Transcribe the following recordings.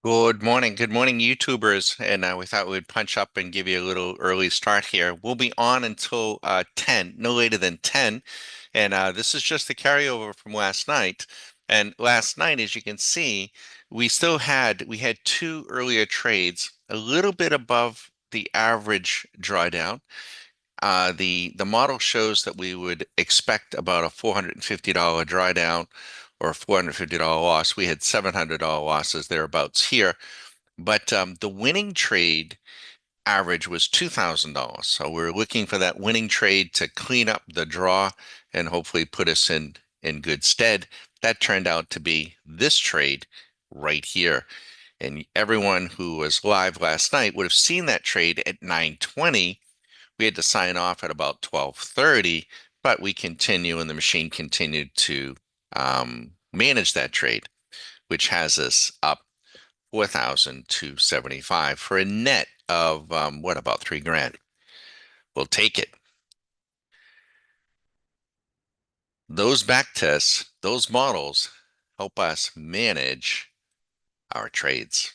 Good morning, YouTubers. And we thought we'd punch up and give you a little early start here. We'll be on until 10, no later than 10. And this is just the carryover from last night. And last night, as you can see, we had two earlier trades, a little bit above the average drawdown. The model shows that we would expect about a $450 drawdown or a $450 loss. We had $700 losses thereabouts here. But the winning trade average was $2,000. So we're looking for that winning trade to clean up the draw and hopefully put us in good stead. That turned out to be this trade right here. And everyone who was live last night would have seen that trade at 9:20. We had to sign off at about 12:30, but we continue and the machine continued to manage that trade, which has us up 4,275 for a net of what about 3 grand? We'll take it. Those back tests, those models help us manage our trades.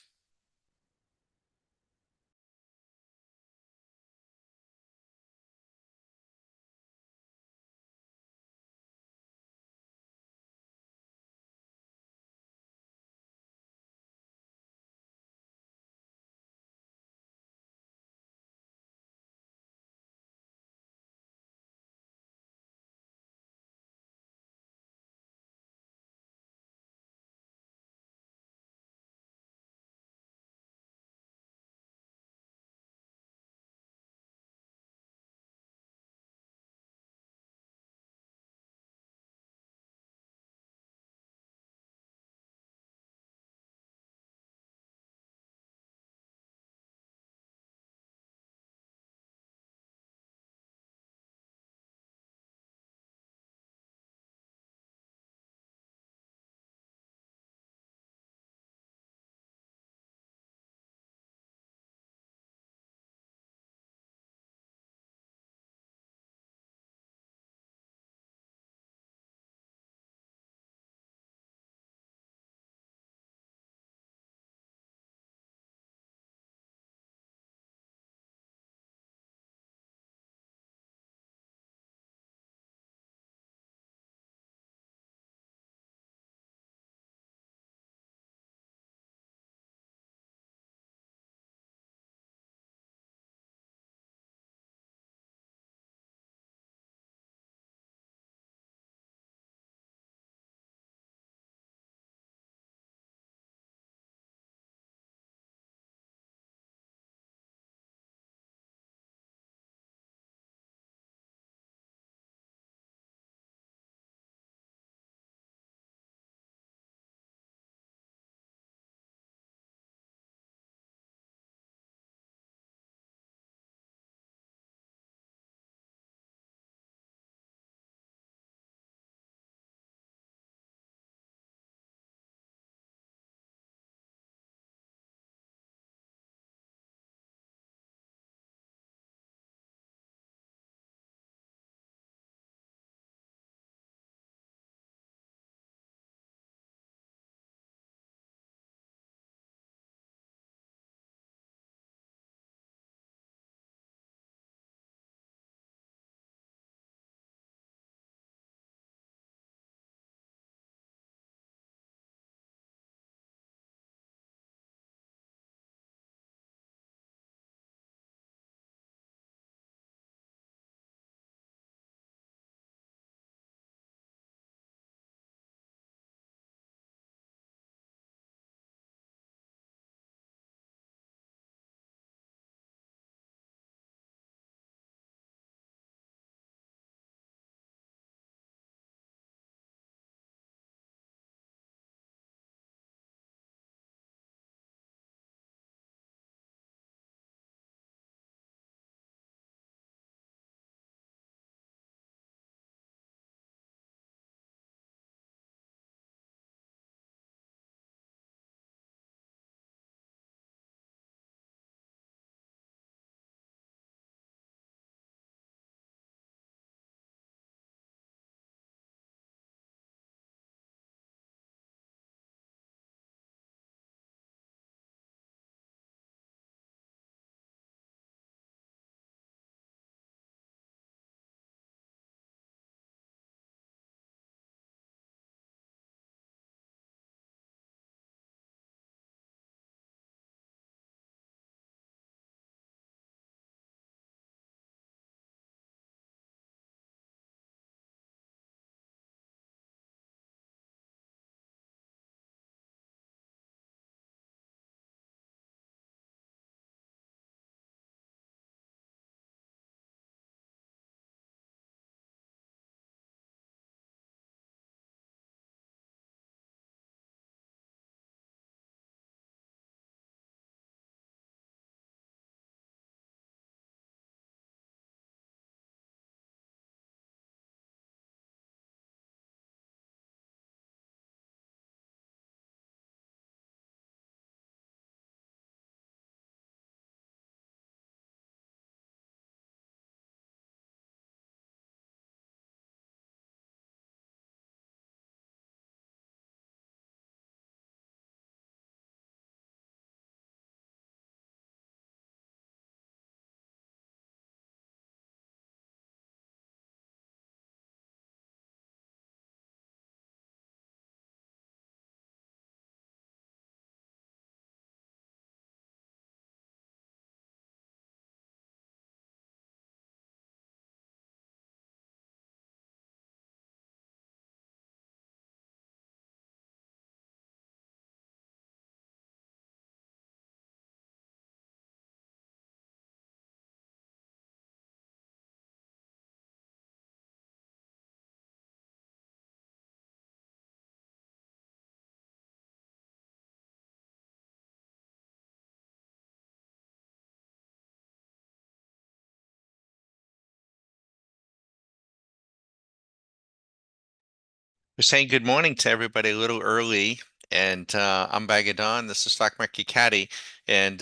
We're saying good morning to everybody a little early, and I'm Bagadon. This is Stock Market Caddy, and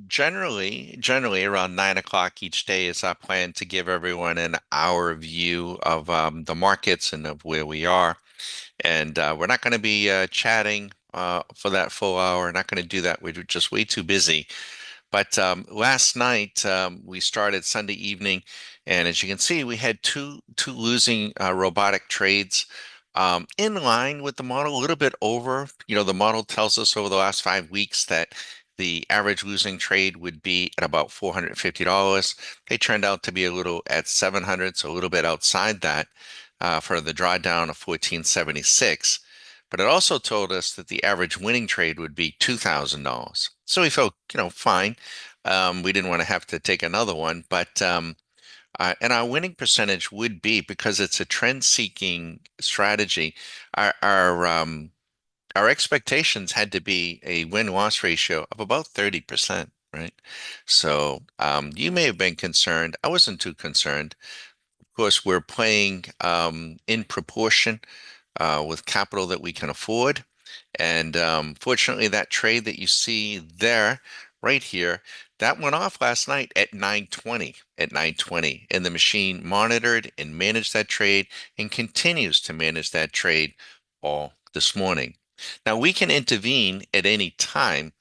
generally around 9 o'clock each day is our plan to give everyone an hour view of the markets and of where we are. And we're not going to be chatting for that full hour. Not going to do that. We're just way too busy. But last night we started Sunday evening, and as you can see, we had two losing robotic trades in line with the model, a little bit over. The model tells us over the last 5 weeks that the average losing trade would be at about $450. They turned out to be a little at 700, so a little bit outside that for the drawdown of 1476. But it also told us that the average winning trade would be $2,000. So we felt, fine. We didn't want to have to take another one, but and our winning percentage would be, because it's a trend-seeking strategy, our expectations had to be a win-loss ratio of about 30%, right? So you may have been concerned. I wasn't too concerned. Of course, we're playing in proportion with capital that we can afford. And fortunately, that trade that you see there, right here, that went off last night at 9:20. And the machine monitored and managed that trade and continues to manage that trade all this morning. Now, we can intervene at any time,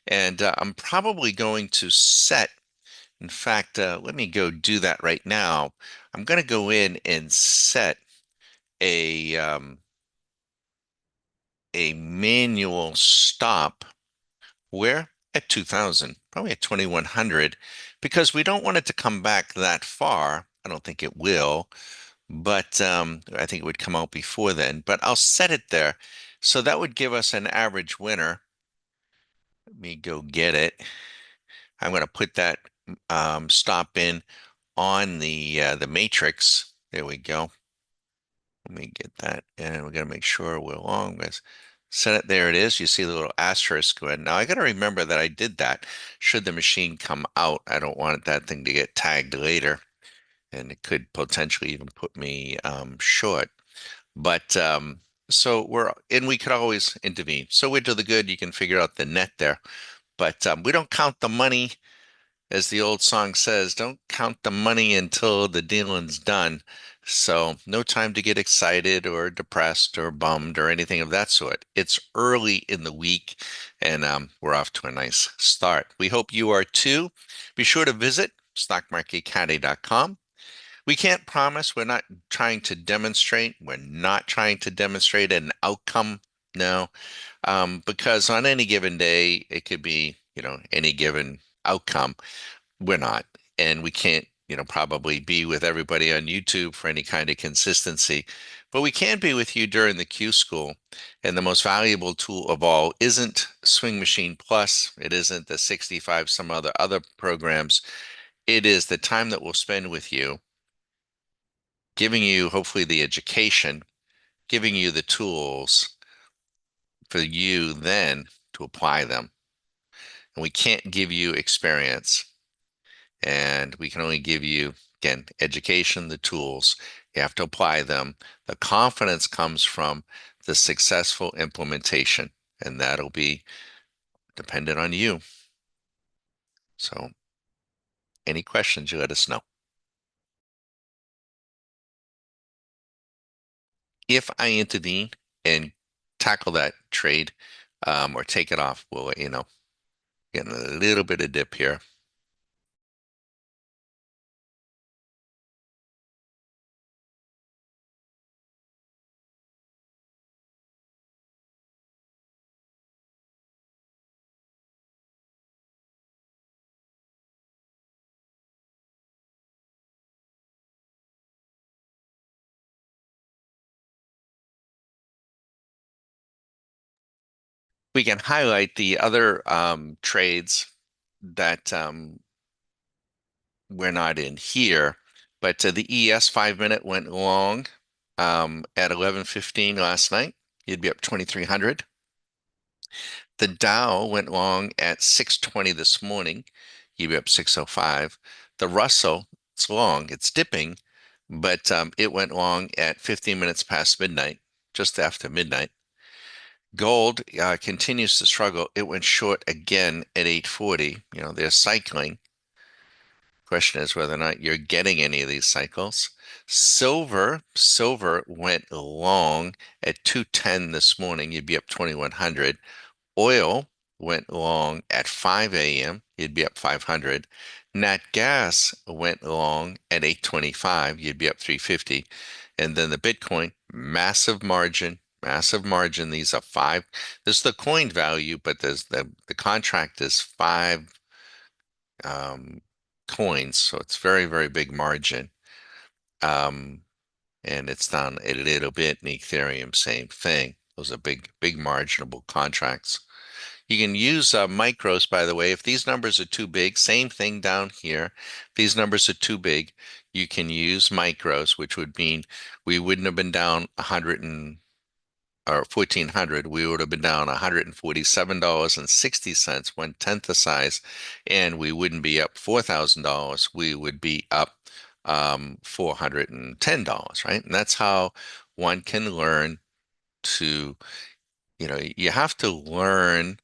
and I'm probably going to set, in fact, let me go do that right now. I'm going to go in and set a um, a manual stop where at 2000, probably at 2100, because we don't want it to come back that far. I don't think it will, but I think it would come out before then. But I'll set it there. So that would give us an average winner. Let me go get it. I'm going to put that stop in on the matrix. There we go. Let me get that, and we're gonna make sure we're along with set it. There it is. You see the little asterisk going. Now I got to remember that I did that. Should the machine come out, I don't want that thing to get tagged later, and it could potentially even put me short. But so we could always intervene. So we're to the good. You can figure out the net there, but we don't count the money, as the old song says, don't count the money until the dealing's done. So, no time to get excited or depressed or bummed or anything of that sort. It's early in the week, and we're off to a nice start. We hope you are too. Be sure to visit stockmarketcaddy.com. We can't promise, we're not trying to demonstrate, we're not trying to demonstrate an outcome. No, because on any given day, it could be, any given outcome. We're not, and we can't, probably be with everybody on YouTube for any kind of consistency, but we can be with you during the Q School. And the most valuable tool of all isn't Swing Machine Plus. It isn't the 65 some other programs. It is the time that we'll spend with you, giving you hopefully the education, giving you the tools for you then to apply them. And we can't give you experience. And we can only give you, again, education, the tools. You have to apply them. The confidence comes from the successful implementation, and that'll be dependent on you. So, any questions, you let us know. If I intervene and tackle that trade or take it off, we'll let you know. Getting a little bit of dip here. We can highlight the other trades that we're not in here, but the ES 5 minute went long at 11:15 last night. You'd be up 2,300. The Dow went long at 6:20 this morning. You'd be up 605. The Russell, it's long, it's dipping, but it went long at 15 minutes past midnight. just after midnight. Gold continues to struggle. It went short again at 840. They're cycling. Question is whether or not you're getting any of these cycles. Silver went long at 210 this morning. You'd be up 2100. Oil went long at 5 a.m. You'd be up 500. Nat gas went long at 825. You'd be up 350. And then the Bitcoin, massive margin, massive margin. These are five. This is the coin value, but there's the contract is five um, coins, so it's very, very big margin. Um, and it's down a little bit in Ethereum, same thing. Those are big, big marginable contracts. You can use micros, by the way. If these numbers are too big, same thing down here. If these numbers are too big, you can use micros, which would mean we wouldn't have been down 100 or 1400. We would have been down $147.60, 1/10 the size, and we wouldn't be up $4,000. We would be up $410, right? And that's how one can learn to, you have to learn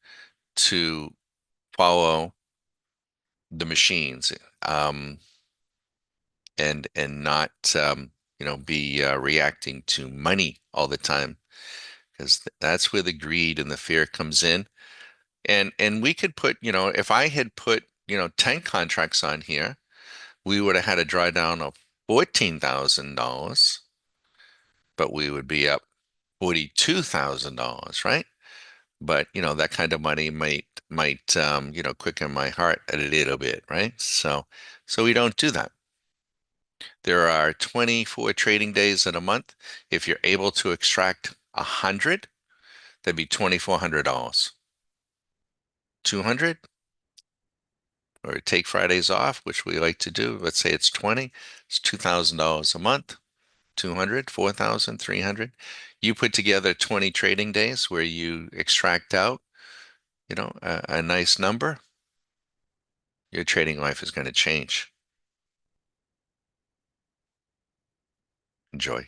to follow the machines, and not be reacting to money all the time, because that's where the greed and the fear comes in. And we could put, if I had put 10 contracts on here, we would have had a drawdown of $14,000, but we would be up $42,000, right? But that kind of money might quicken my heart a little bit, right? So we don't do that. There are 24 trading days in a month. If you're able to extract 100, that'd be $2,400. 200, or take Fridays off, which we like to do. Let's say it's 20, it's $2,000 a month. 200, 4,000, 300. You put together 20 trading days where you extract out, a nice number. Your trading life is going to change. Enjoy.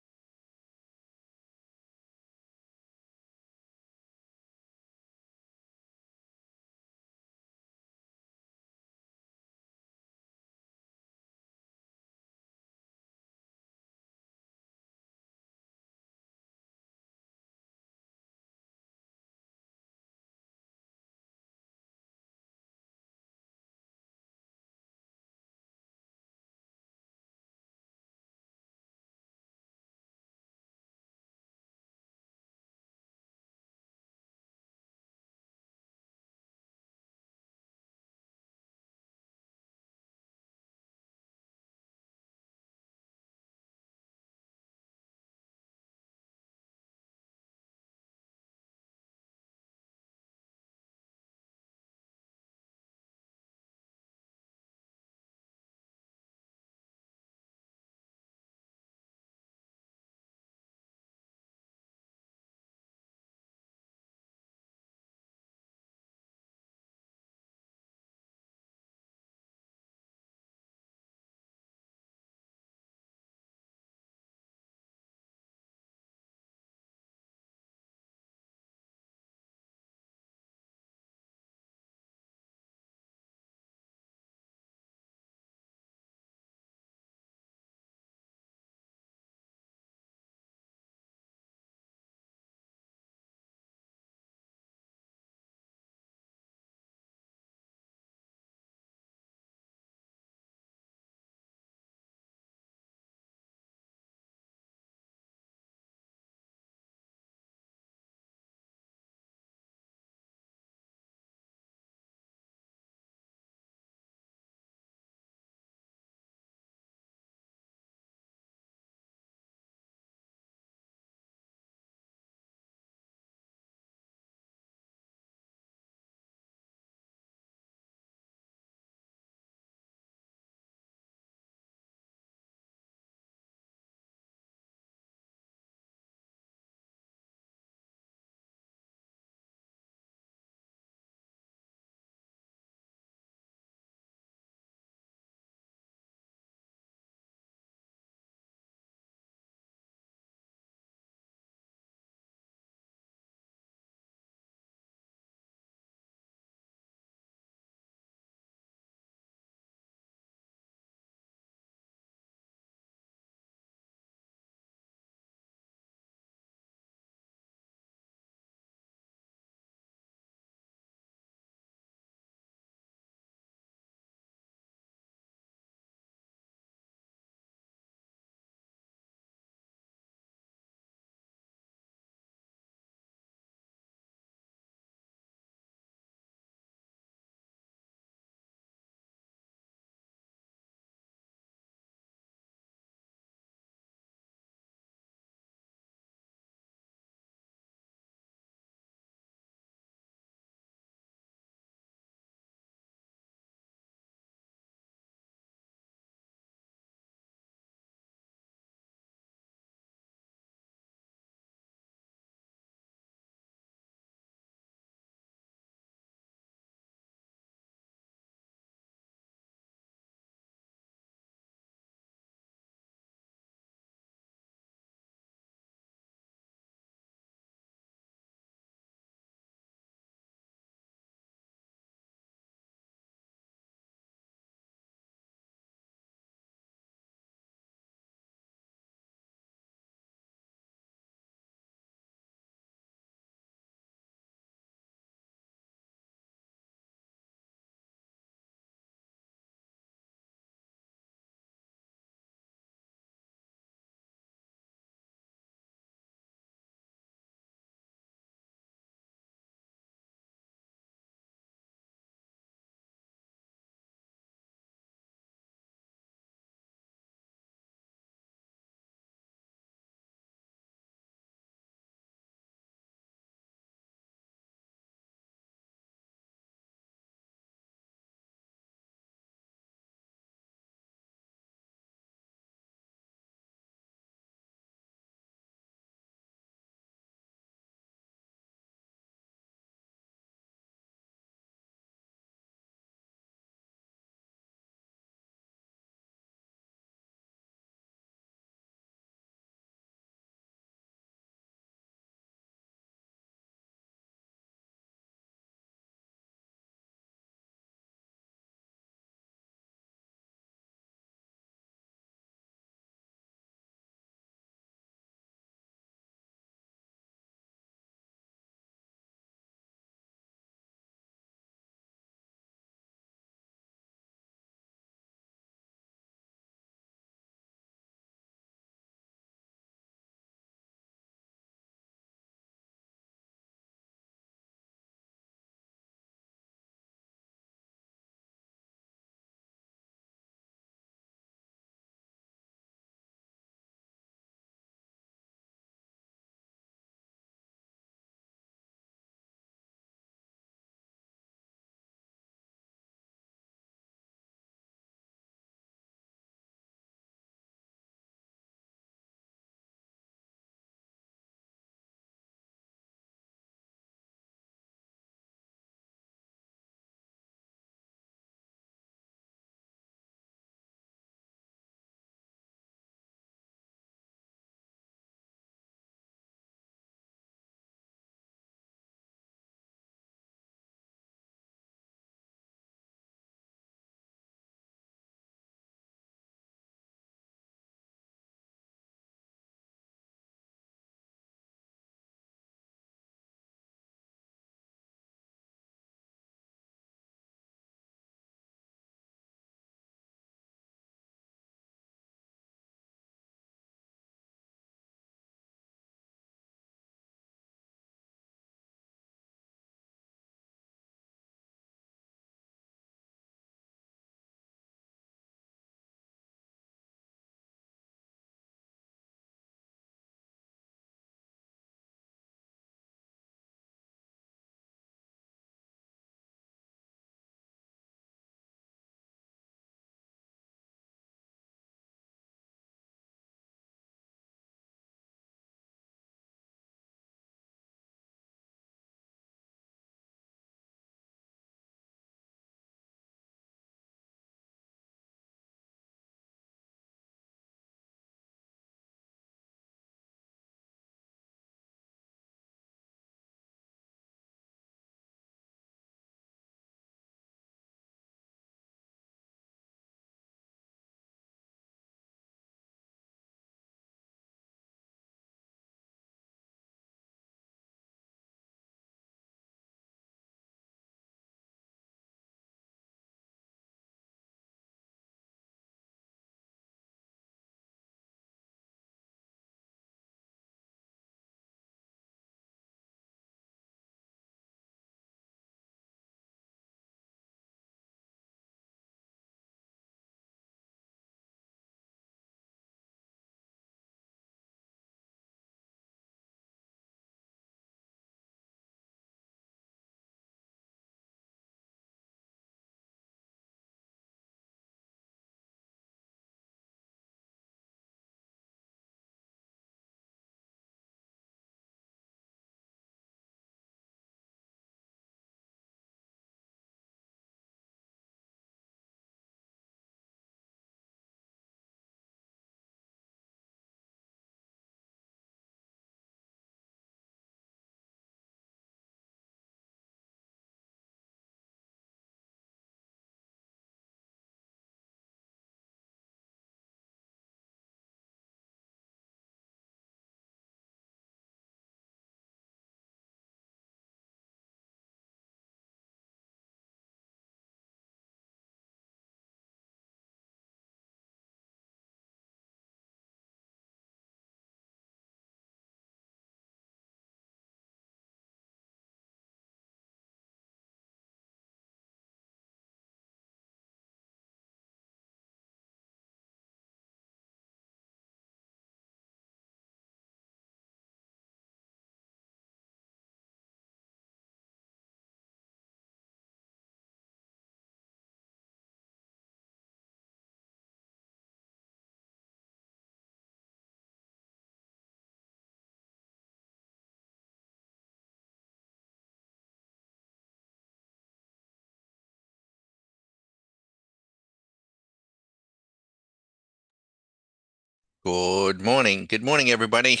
Good morning. Good morning, everybody.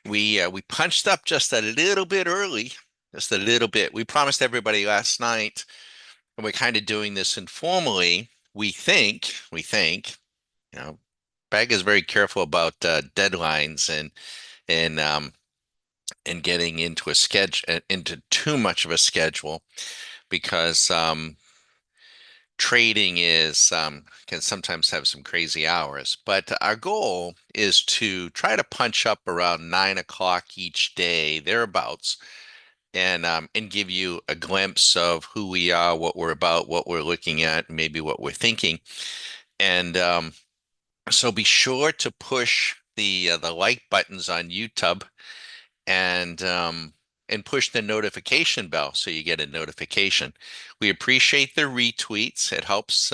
We punched up just a little bit early, just a little bit. We promised everybody last night, and we're kind of doing this informally. We think, you know, Peg is very careful about deadlines and getting into a schedule into too much of a schedule because trading is can sometimes have some crazy hours, but our goal is to try to punch up around 9 o'clock each day, thereabouts, and give you a glimpse of who we are, what we're about, what we're looking at, maybe what we're thinking. And so be sure to push the like buttons on YouTube and push the notification bell so you get a notification. We appreciate the retweets. It helps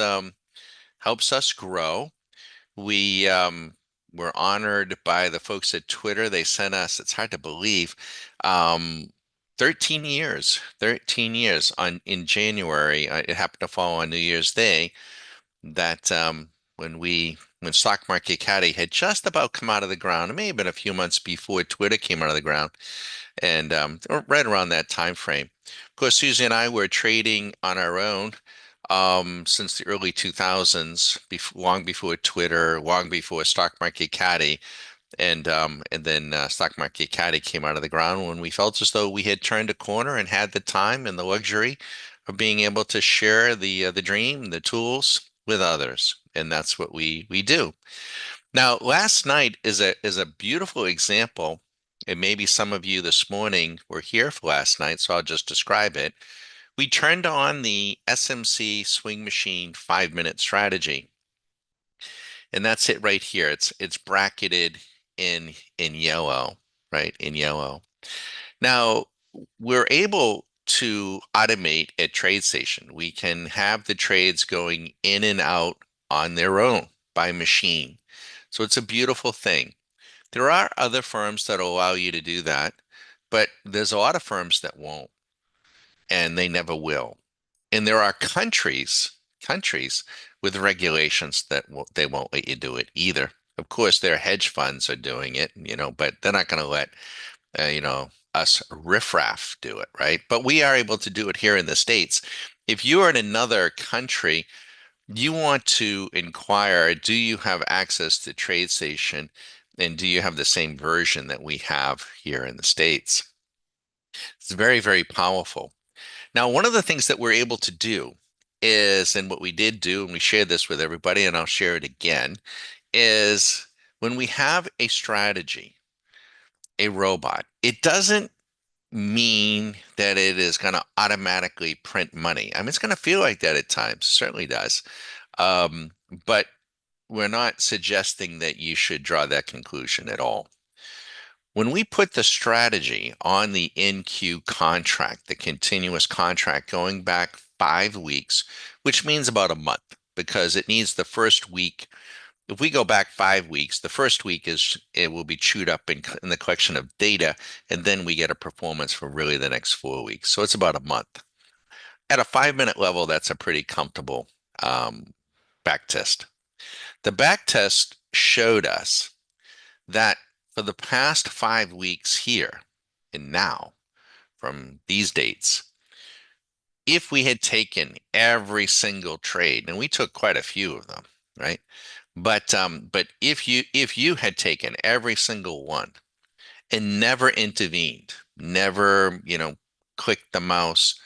us grow. We were honored by the folks at Twitter. They sent us, it's hard to believe, 13 years on in January. It happened to fall on New Year's Day that when Stock Market Caddy had just about come out of the ground. It may have been a few months before Twitter came out of the ground, and right around that time frame. Of course, Susie and I were trading on our own since the early 2000s, long before Twitter, long before Stock Market Caddy, and then Stock Market Caddy came out of the ground when we felt as though we had turned a corner and had the time and the luxury of being able to share the dream, the tools with others, and that's what we do. Now, last night is a beautiful example, and maybe some of you this morning were here for last night, so I'll just describe it. We turned on the SMC Swing Machine 5-minute strategy, and that's it right here. It's bracketed in yellow, right? In yellow. Now, we're able to automate at TradeStation. We can have the trades going in and out on their own by machine. So it's a beautiful thing. There are other firms that allow you to do that, but there's a lot of firms that won't, and they never will. And there are countries with regulations that they won't let you do it either. Of course, their hedge funds are doing it, but they're not going to let us riffraff do it, right? But we are able to do it here in the States. If you are in another country, you want to inquire, do you have access to TradeStation, and do you have the same version that we have here in the States? It's very, very powerful. Now, one of the things that we're able to do is, and what we did do, and we shared this with everybody, and I'll share it again, is when we have a strategy, a robot, it doesn't mean that it is going to automatically print money. I mean, it's going to feel like that at times, certainly does. Um, but we're not suggesting that you should draw that conclusion at all. When we put the strategy on the NQ contract, the continuous contract going back 5 weeks, which means about a month, because it needs the first week. If we go back 5 weeks, the first week it will be chewed up in the collection of data, and then we get a performance for really the next 4 weeks. So it's about a month. At a 5-minute level, that's a pretty comfortable back test. The back test showed us that for the past 5 weeks here and now, from these dates, if we had taken every single trade, and we took quite a few of them, right? But if you had taken every single one and never intervened, never, clicked the mouse,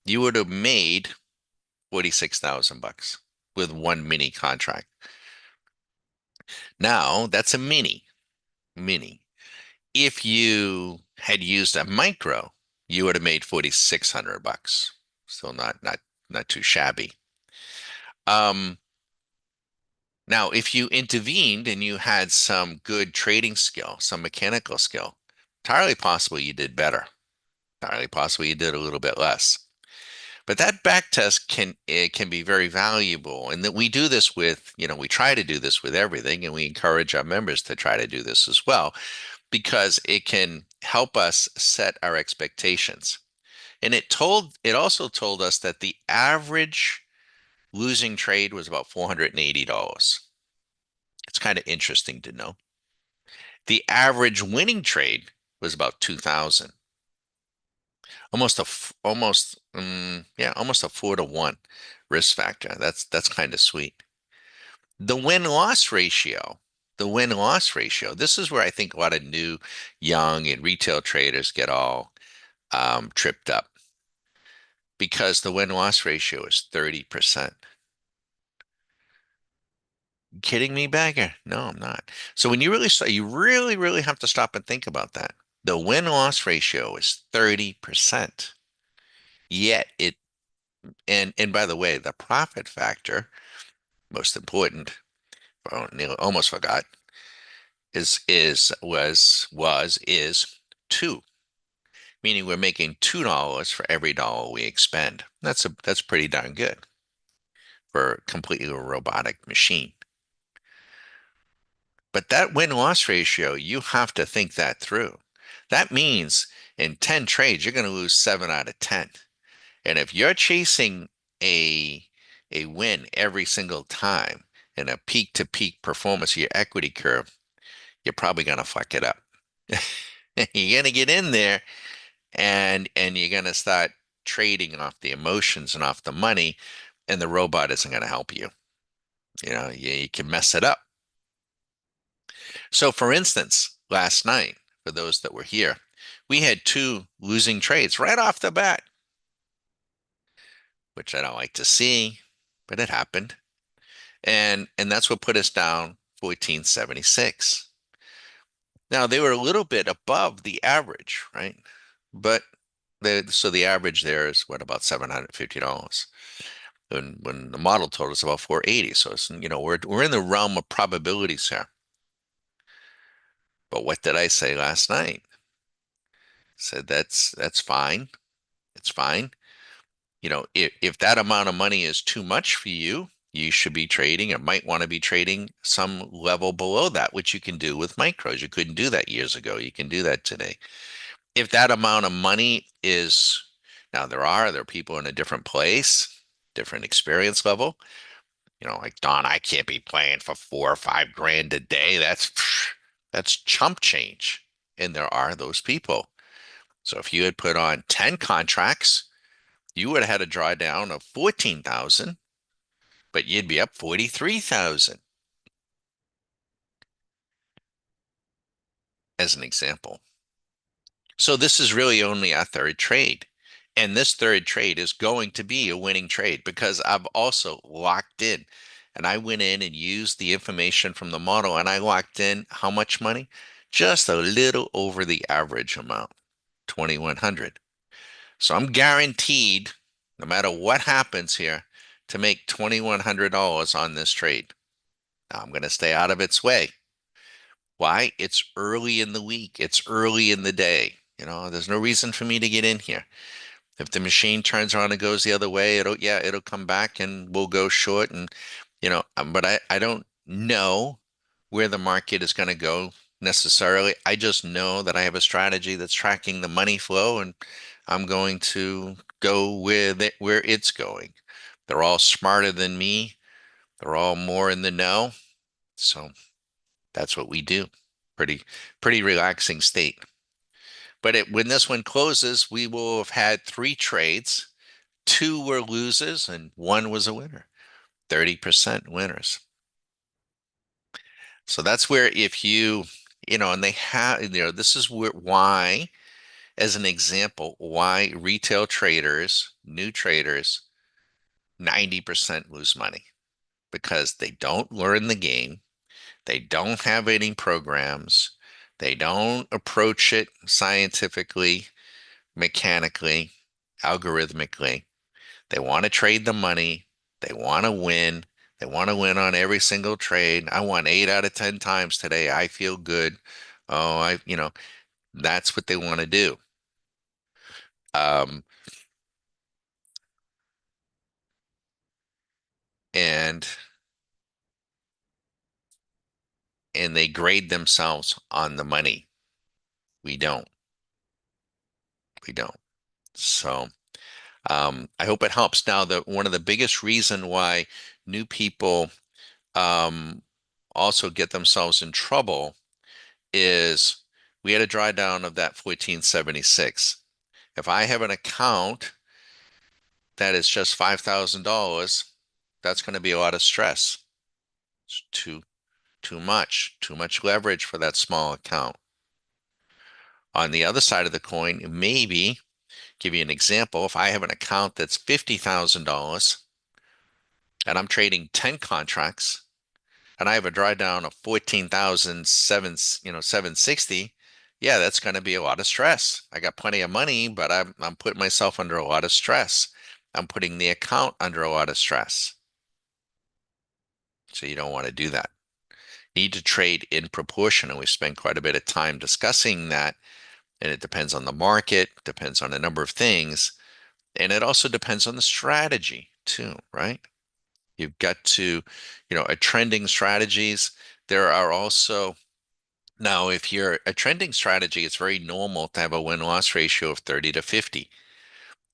you would have made 46,000 bucks with one mini contract. Now that's a mini. If you had used a micro, you would have made 4,600 bucks. Still not too shabby. Now, if you intervened and you had some good trading skill, some mechanical skill, entirely possible you did better. Entirely possible you did a little bit less. But that back test can be very valuable, and that we do this with, we try to do this with everything, and we encourage our members to try to do this as well, because it can help us set our expectations. And it also told us that the average losing trade was about $480. It's kind of interesting to know. The average winning trade was about 2,000, almost a 4-to-1 risk factor. That's kind of sweet. The win-loss ratio, the win-loss ratio. This is where I think a lot of new, young, and retail traders get all tripped up because the win-loss ratio is 30%. Kidding me, Bagger? No, I'm not. So when you really start, you really, really have to stop and think about that. The win-loss ratio is 30%. Yet it and by the way, the profit factor, most important, well, Neil almost forgot, is 2, meaning we're making $2 for every dollar we expend. That's pretty darn good for a completely robotic machine. But that win-loss ratio, you have to think that through. That means in 10 trades, you're going to lose 7 out of 10. And if you're chasing a a win every single time in a peak to peak performance of your equity curve, you're probably going to fuck it up. You're going to get in there and you're going to start trading off the emotions and off the money, and the robot isn't going to help you. You can mess it up. So, for instance, last night, for those that were here, we had 2 losing trades right off the bat, which I don't like to see, but it happened. And that's what put us down 1476. Now they were a little bit above the average, right? But so the average there is what, about $750. When the model told us about 480. So we're in the realm of probabilities here. But what did I say last night? Said that's fine. It's fine. If that amount of money is too much for you, you should be trading or might want to be trading some level below that, which you can do with micros. You couldn't do that years ago. You can do that today. If that amount of money is now there are people in a different place, different experience level. Like Don, I can't be playing for 4 or 5 grand a day. That's chump change. And there are those people. So if you had put on 10 contracts, you would have had a drawdown of 14,000, but you'd be up 43,000 as an example. So this is really only our third trade. And this third trade is going to be a winning trade because I've also locked in. And I went in and used the information from the model and I locked in how much money? Just a little over the average amount, 2,100. So I'm guaranteed, no matter what happens here, to make $2,100 on this trade. Now I'm going to stay out of its way. Why? It's early in the week. It's early in the day. There's no reason for me to get in here. If the machine turns around and goes the other way, it'll come back and we'll go short. And, but I don't know where the market is going to go necessarily. I just know that I have a strategy that's tracking the money flow and I'm going to go with it where it's going. They're all smarter than me. They're all more in the know. So that's what we do. Pretty relaxing state. But when this one closes, we will have had 3 trades. 2 were losers and 1 was a winner. 30% winners. So that's where if and they have, this is why, as an example, why retail traders, new traders, 90% lose money because they don't learn the game. They don't have any programs. They don't approach it scientifically, mechanically, algorithmically. They want to trade the money. They want to win. They want to win on every single trade. I won 8 out of 10 times today. I feel good. Oh, that's what they want to do. Um, and and they grade themselves on the money. We don't. We don't. So I hope it helps. Now, one of the biggest reason why new people um, also get themselves in trouble is we had a drawdown of that 1476. If I have an account that is just $5,000, that's going to be a lot of stress. It's too much leverage for that small account. On the other side of the coin, maybe give you an example. If I have an account that's $50,000 and I'm trading 10 contracts and I have a drawdown of 760, yeah, that's going to be a lot of stress. I got plenty of money, but I'm putting myself under a lot of stress. I'm putting the account under a lot of stress. So you don't want to do that. Need to trade in proportion, and we spent quite a bit of time discussing that. And it depends on the market, depends on a number of things, and it also depends on the strategy too, right? You've got to, a trending strategies. There are also now, if you're a trending strategy, it's very normal to have a win-loss ratio of 30 to 50.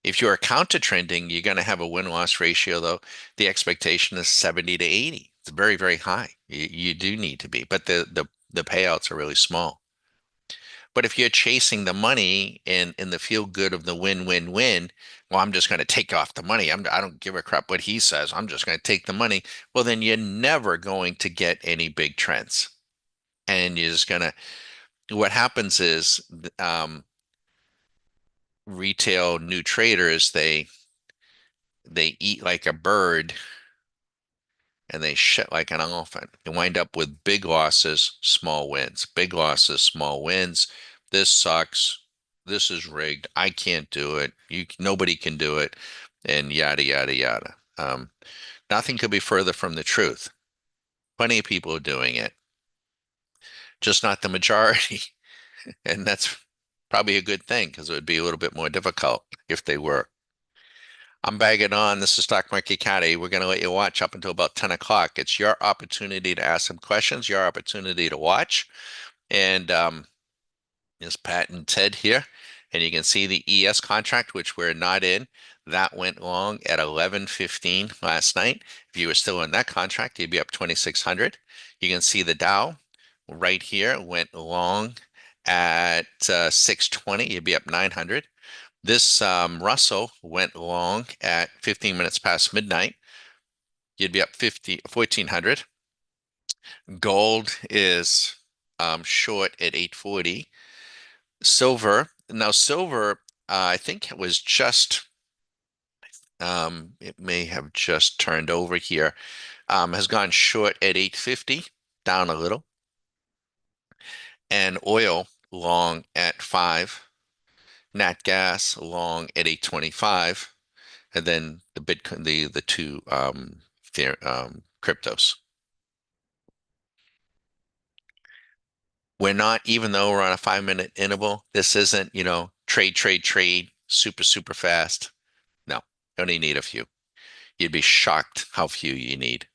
If you're counter trending, you're going to have a win-loss ratio, though, the expectation is 70 to 80. It's very, very high. You do need to be, but the payouts are really small. But if you're chasing the money in the feel good of the win, win, win, well, I'm just going to take off the money. I don't give a crap what he says. I'm just going to take the money. Well, then you're never going to get any big trends. And you're just going to, what happens is retail new traders, they eat like a bird and they shit like an elephant. You wind up with big losses, small wins, big losses, small wins. This sucks. This is rigged. I can't do it. Nobody can do it, and yada yada yada. Nothing could be further from the truth. Plenty of people are doing it, just not the majority, and that's probably a good thing because it would be a little bit more difficult if they were. I'm bagging on. This is Stock Market Caddy. We're going to let you watch up until about 10 o'clock. It's your opportunity to ask some questions, your opportunity to watch. And There's Pat and Ted here. And you can see the ES contract, which we're not in. That went long at 11:15 last night. If you were still in that contract, you'd be up 2,600. You can see the Dow right here went long at 620. You'd be up 900. This Russell went long at 15 minutes past midnight. You'd be up 1,400. Gold is short at 840. Silver, now silver, I think it was just, it may have just turned over here, has gone short at 850, down a little, and oil long at 5, nat gas long at 825, and then the Bitcoin, the two cryptos. We're not, even though we're on a 5-minute interval, this isn't, trade, trade, trade, super, super fast. No, you only need a few. You'd be shocked how few you need.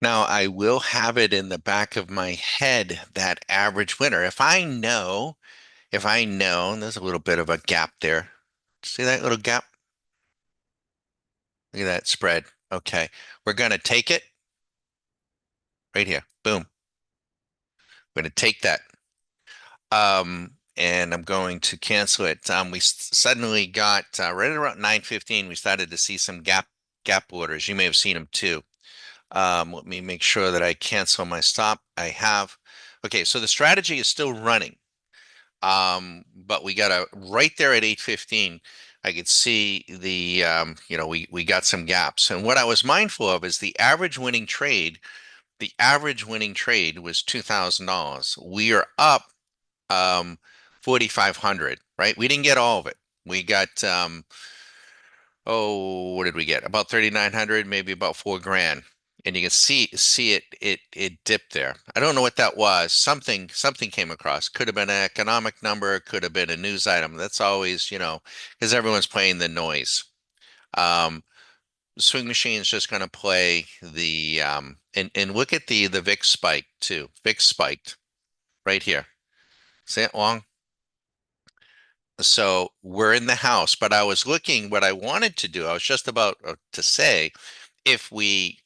Now, I will have it in the back of my head that average winner. If I know, there's a little bit of a gap there. See that little gap? Look at that spread. Okay. We're going to take it right here. Boom. We're going to take that. And I'm going to cancel it. We suddenly got right around 9:15, we started to see some gap orders. You may have seen them too. Let me make sure that I cancel my stop. I have. Okay, so the strategy is still running. But we got a right there at 8:15. I could see we got some gaps. And what I was mindful of is the average winning trade was $2,000. We are up 4,500, right? We didn't get all of it. We got what did we get? About 3,900, maybe about 4 grand. And you can see it dipped there. I don't know what that was. Something came across. Could have been an economic number, could have been a news item. That's always, because everyone's playing the noise. Um, Swing Machine is just going to play the and look at the VIX spike too. VIX spiked right here. See it long? So we're in the house, but I was looking what I wanted to do. I was just about to say if we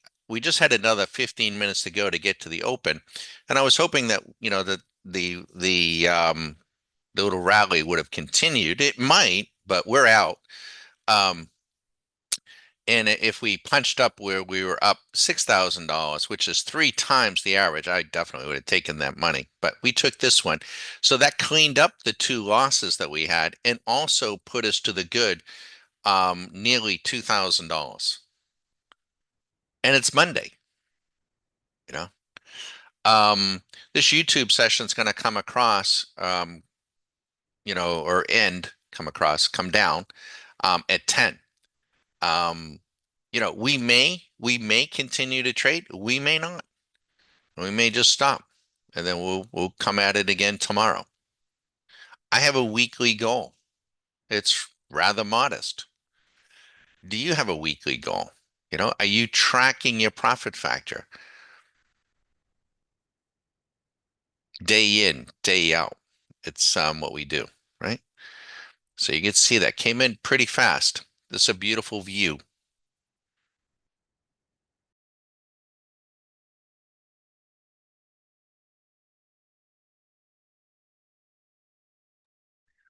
just had another 15 minutes to go to get to the open, and I was hoping that the little rally would have continued. It might, but we're out. Um, and if we punched up where we were up $6,000, which is 3 times the average, I definitely would have taken that money. But we took this one. So that cleaned up the 2 losses that we had and also put us to the good, nearly $2,000. And it's Monday, you know. This YouTube session is going to come across, or come down at 10. Um, we may continue to trade. We may not. We may just stop, and then we'll come at it again tomorrow. I have a weekly goal. It's rather modest. Do you have a weekly goal? Are you tracking your profit factor day in, day out? It's what we do, right? So you can see that came in pretty fast. This is a beautiful view.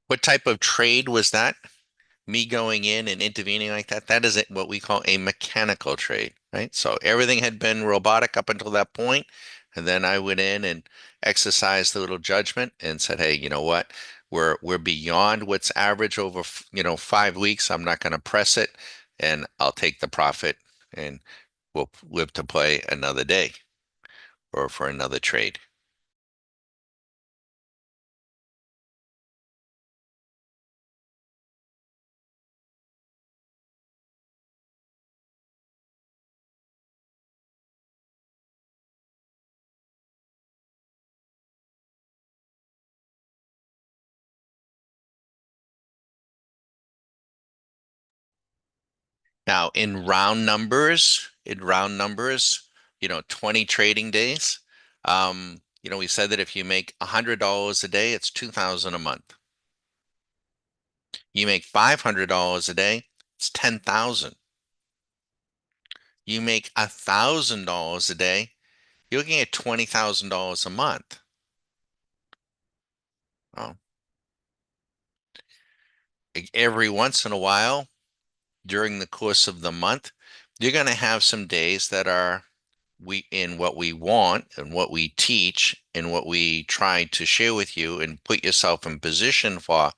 What type of trade was that? Me going in and intervening like that? That is what we call a mechanical trade, right? So everything had been robotic up until that point, and then I went in and exercised a little judgment and said, "Hey, you know what? We're beyond what's average over, 5 weeks. I'm not going to press it, and I'll take the profit, and we'll live to play another day or for another trade." Now, in round numbers, 20 trading days, we said that if you make $100 a day, it's 2,000 a month. You make $500 a day, it's 10,000. You make $1,000 a day, you're looking at $20,000 a month. Well, every once in a while, during the course of the month, you're going to have some days that are in what we want and what we teach and what we try to share with you and put yourself in position for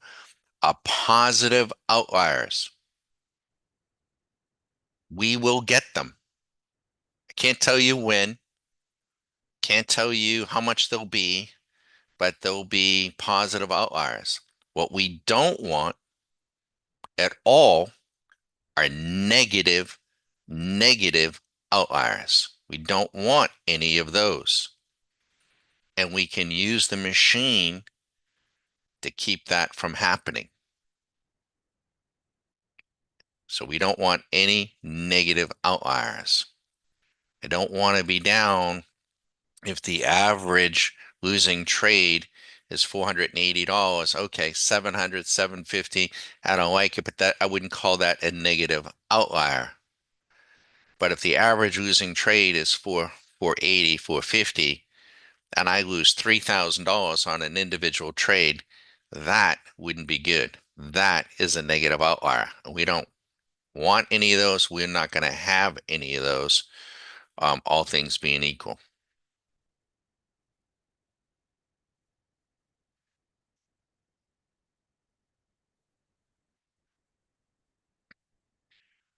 are positive outliers. We will get them. I can't tell you when, can't tell you how much they'll be, but they'll be positive outliers. What we don't want at all are negative outliers. We don't want any of those. And we can use the machine to keep that from happening. So we don't want any negative outliers. I don't want to be down if the average losing trade is $480. Okay, 700, 750. I don't like it, but that I wouldn't call that a negative outlier. But if the average losing trade is 480, 450, and I lose $3,000 on an individual trade, that wouldn't be good. That is a negative outlier. We don't want any of those. We're not going to have any of those, all things being equal.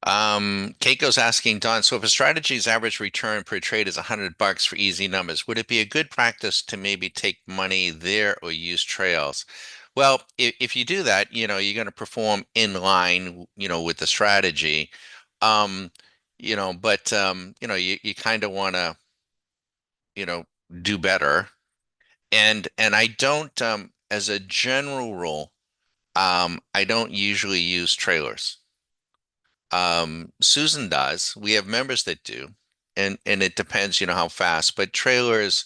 Keiko's asking Don, so if a strategy's average return per trade is $100 for easy numbers, would it be a good practice to maybe take money there or use trails? Well, if you do that, you're going to perform in line, with the strategy. Um, you kind of want to, you know, do better. And I don't, as a general rule, I don't usually use trailers. Susan does. We have members that do, and it depends, how fast. But trailers,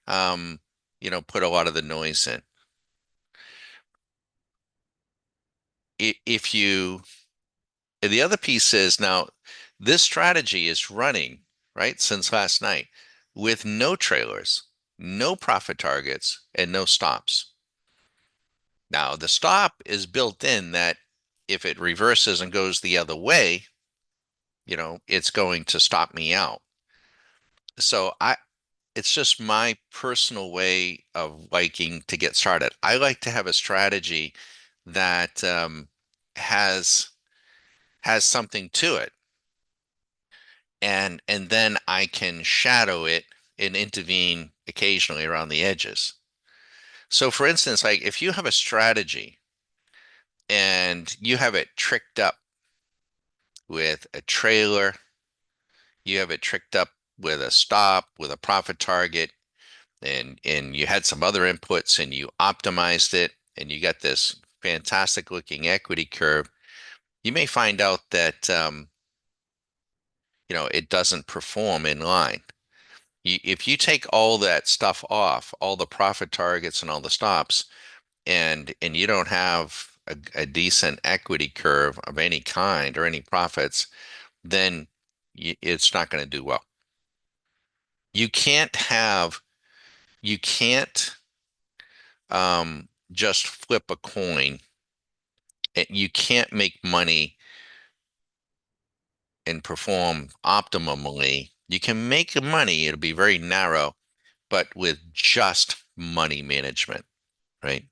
put a lot of the noise in. If you, the other piece is now, this strategy is running right since last night with no trailers, no profit targets, and no stops. Now the stop is built in that if it reverses and goes the other way, it's going to stop me out. So it's just my personal way of liking to get started. I like to have a strategy that has has something to it, and then I can shadow it and intervene occasionally around the edges. So, for instance, like if you have a strategy and you have it tricked up with a trailer, you have it tricked up with a stop, with a profit target, and you had some other inputs and you optimized it and you got this fantastic looking equity curve, you may find out that it doesn't perform in line. If you take all that stuff off, all the profit targets and all the stops, and you don't have a decent equity curve of any kind or any profits, then it's not going to do well. You can't have you can't just flip a coin. You can't make money and perform optimally. You can make money, it'll be very narrow, but with just money management, right?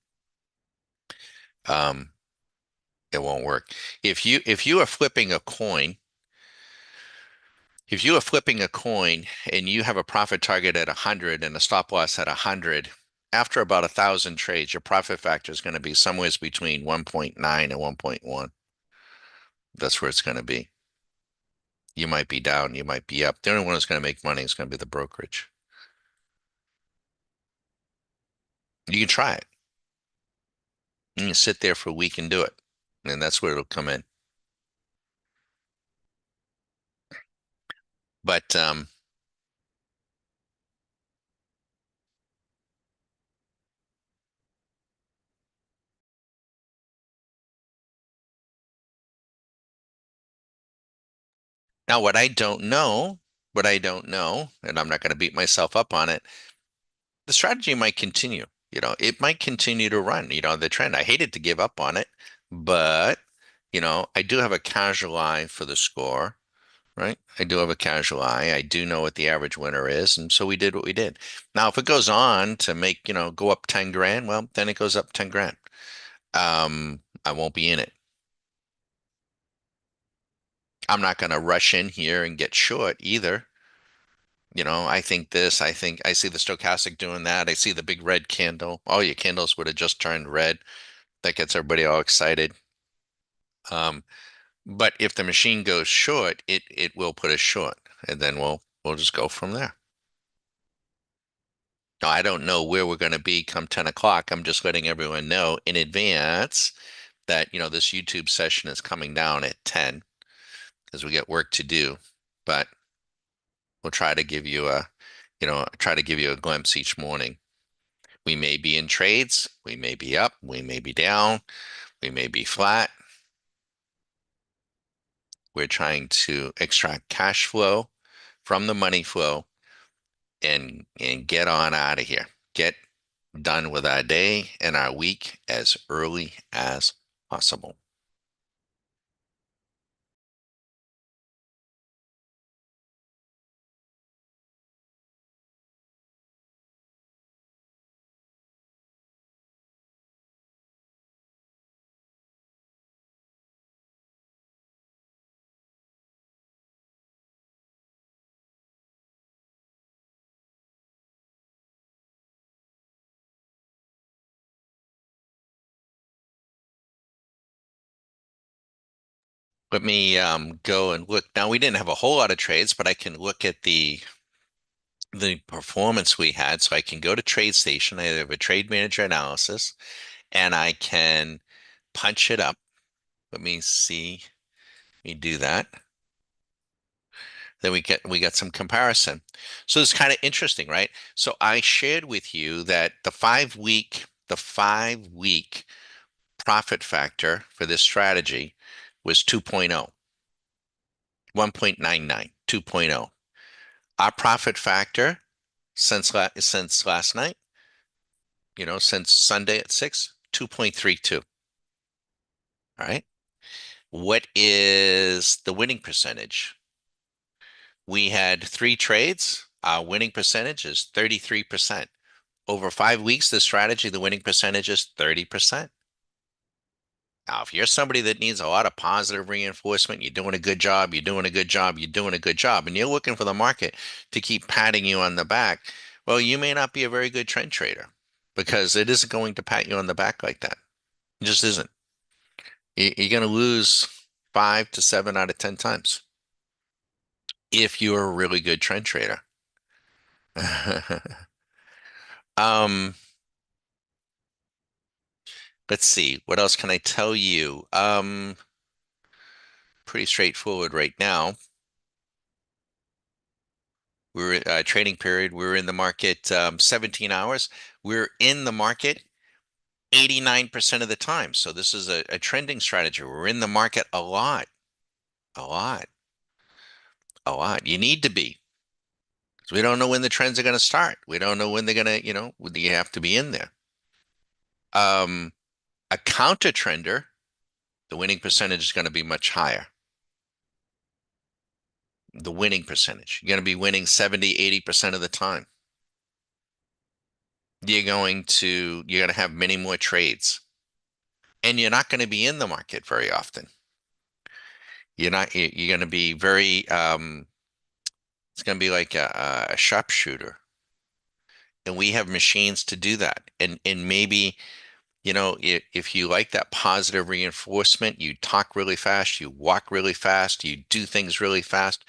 Um, it won't work. If you are flipping a coin, if you are flipping a coin and you have a profit target at 100 and a stop loss at 100, after about 1,000 trades, your profit factor is going to be somewhere between 1.9 and 1.1. That's where it's going to be. You might be down, you might be up. The only one who's going to make money is going to be the brokerage. You can try it. You can sit there for a week and do it, and that's where it'll come in. But now what I don't know, and I'm not going to beat myself up on it, the strategy might continue. It might continue to run, the trend. I hated to give up on it, but I do have a casual eye for the score, right? I do have a casual eye. I do know what the average winner is, and so we did what we did. Now, if it goes on to make, go up 10 grand, well, then it goes up 10 grand. I won't be in it. I'm not going to rush in here and get short either. I think this, I see the stochastic doing that. I see the big red candle. All your candles would have just turned red. That gets everybody all excited. Um, but if the machine goes short, it will put us short, and then we'll just go from there. Now, I don't know where we're going to be come 10 o'clock. I'm just letting everyone know in advance that, this YouTube session is coming down at 10 because we got work to do. But We'll try to give you a, try to give you a glimpse each morning. We may be in trades, we may be up, we may be down, we may be flat. We're trying to extract cash flow from the money flow and get on out of here. Get done with our day and our week as early as possible. Let me go and look. Now, we didn't have a whole lot of trades, but I can look at the performance we had. So I can go to TradeStation. I have a trade manager analysis, and I can punch it up. Let me see. Let me do that. Then we got some comparison. So it's kind of interesting, right? So I shared with you that the 5 week profit factor for this strategy was 2.0, 1.99, 2.0. Our profit factor since last night, since Sunday at 6, 2.32. All right. What is the winning percentage? We had 3 trades. Our winning percentage is 33%. Over 5 weeks, the strategy, the winning percentage is 30%. Now, if you're somebody that needs a lot of positive reinforcement, you're doing a good job, you're doing a good job, you're doing a good job, and you're looking for the market to keep patting you on the back, well, you may not be a very good trend trader because it isn't going to pat you on the back like that. It just isn't. You're going to lose 5 to 7 out of 10 times if you're a really good trend trader. Um, let's see. What else can I tell you? Pretty straightforward right now. We're trading period. We're in the market 17 hours. We're in the market 89% of the time. So this is a trending strategy. We're in the market a lot, a lot, a lot. You need to be, because we don't know when the trends are going to start. We don't know when they're going to, you have to be in there. Um, a counter trender, the winning percentage is going to be much higher. The winning percentage, you're going to be winning 70, 80% of the time. You're going to have many more trades, and you're not going to be in the market very often. You're going to be very, it's going to be like a sharpshooter. And we have machines to do that. And maybe, if you like that positive reinforcement, you talk really fast, you walk really fast, you do things really fast.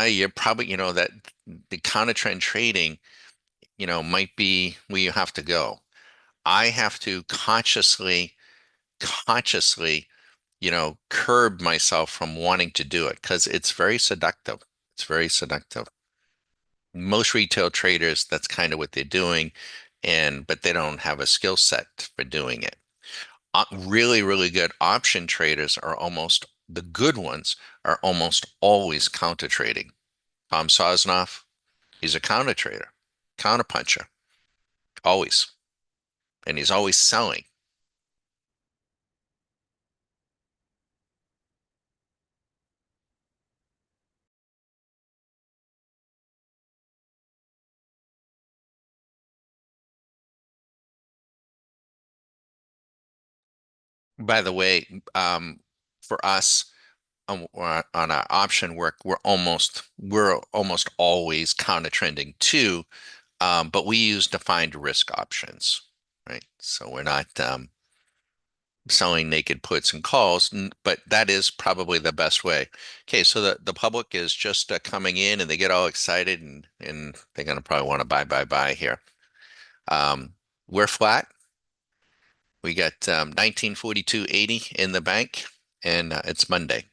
You're probably, that the counter trend trading, might be where you have to go. I have to consciously, curb myself from wanting to do it because it's very seductive. It's very seductive. Most retail traders, that's kind of what they're doing, but they don't have a skill set for doing it. Really, really good option traders the good ones are almost always counter trading. Tom Sosnoff, he's a counter trader, counter puncher, always. And he's always selling. By the way, for us, on our option work, we're almost always counter trending too, but we use defined risk options, right? So we're not selling naked puts and calls, but that is probably the best way. Okay, so the public is just coming in and they get all excited and they're going to probably want to buy here. Um, we're flat. We got 1942.80 in the bank, and it's Monday.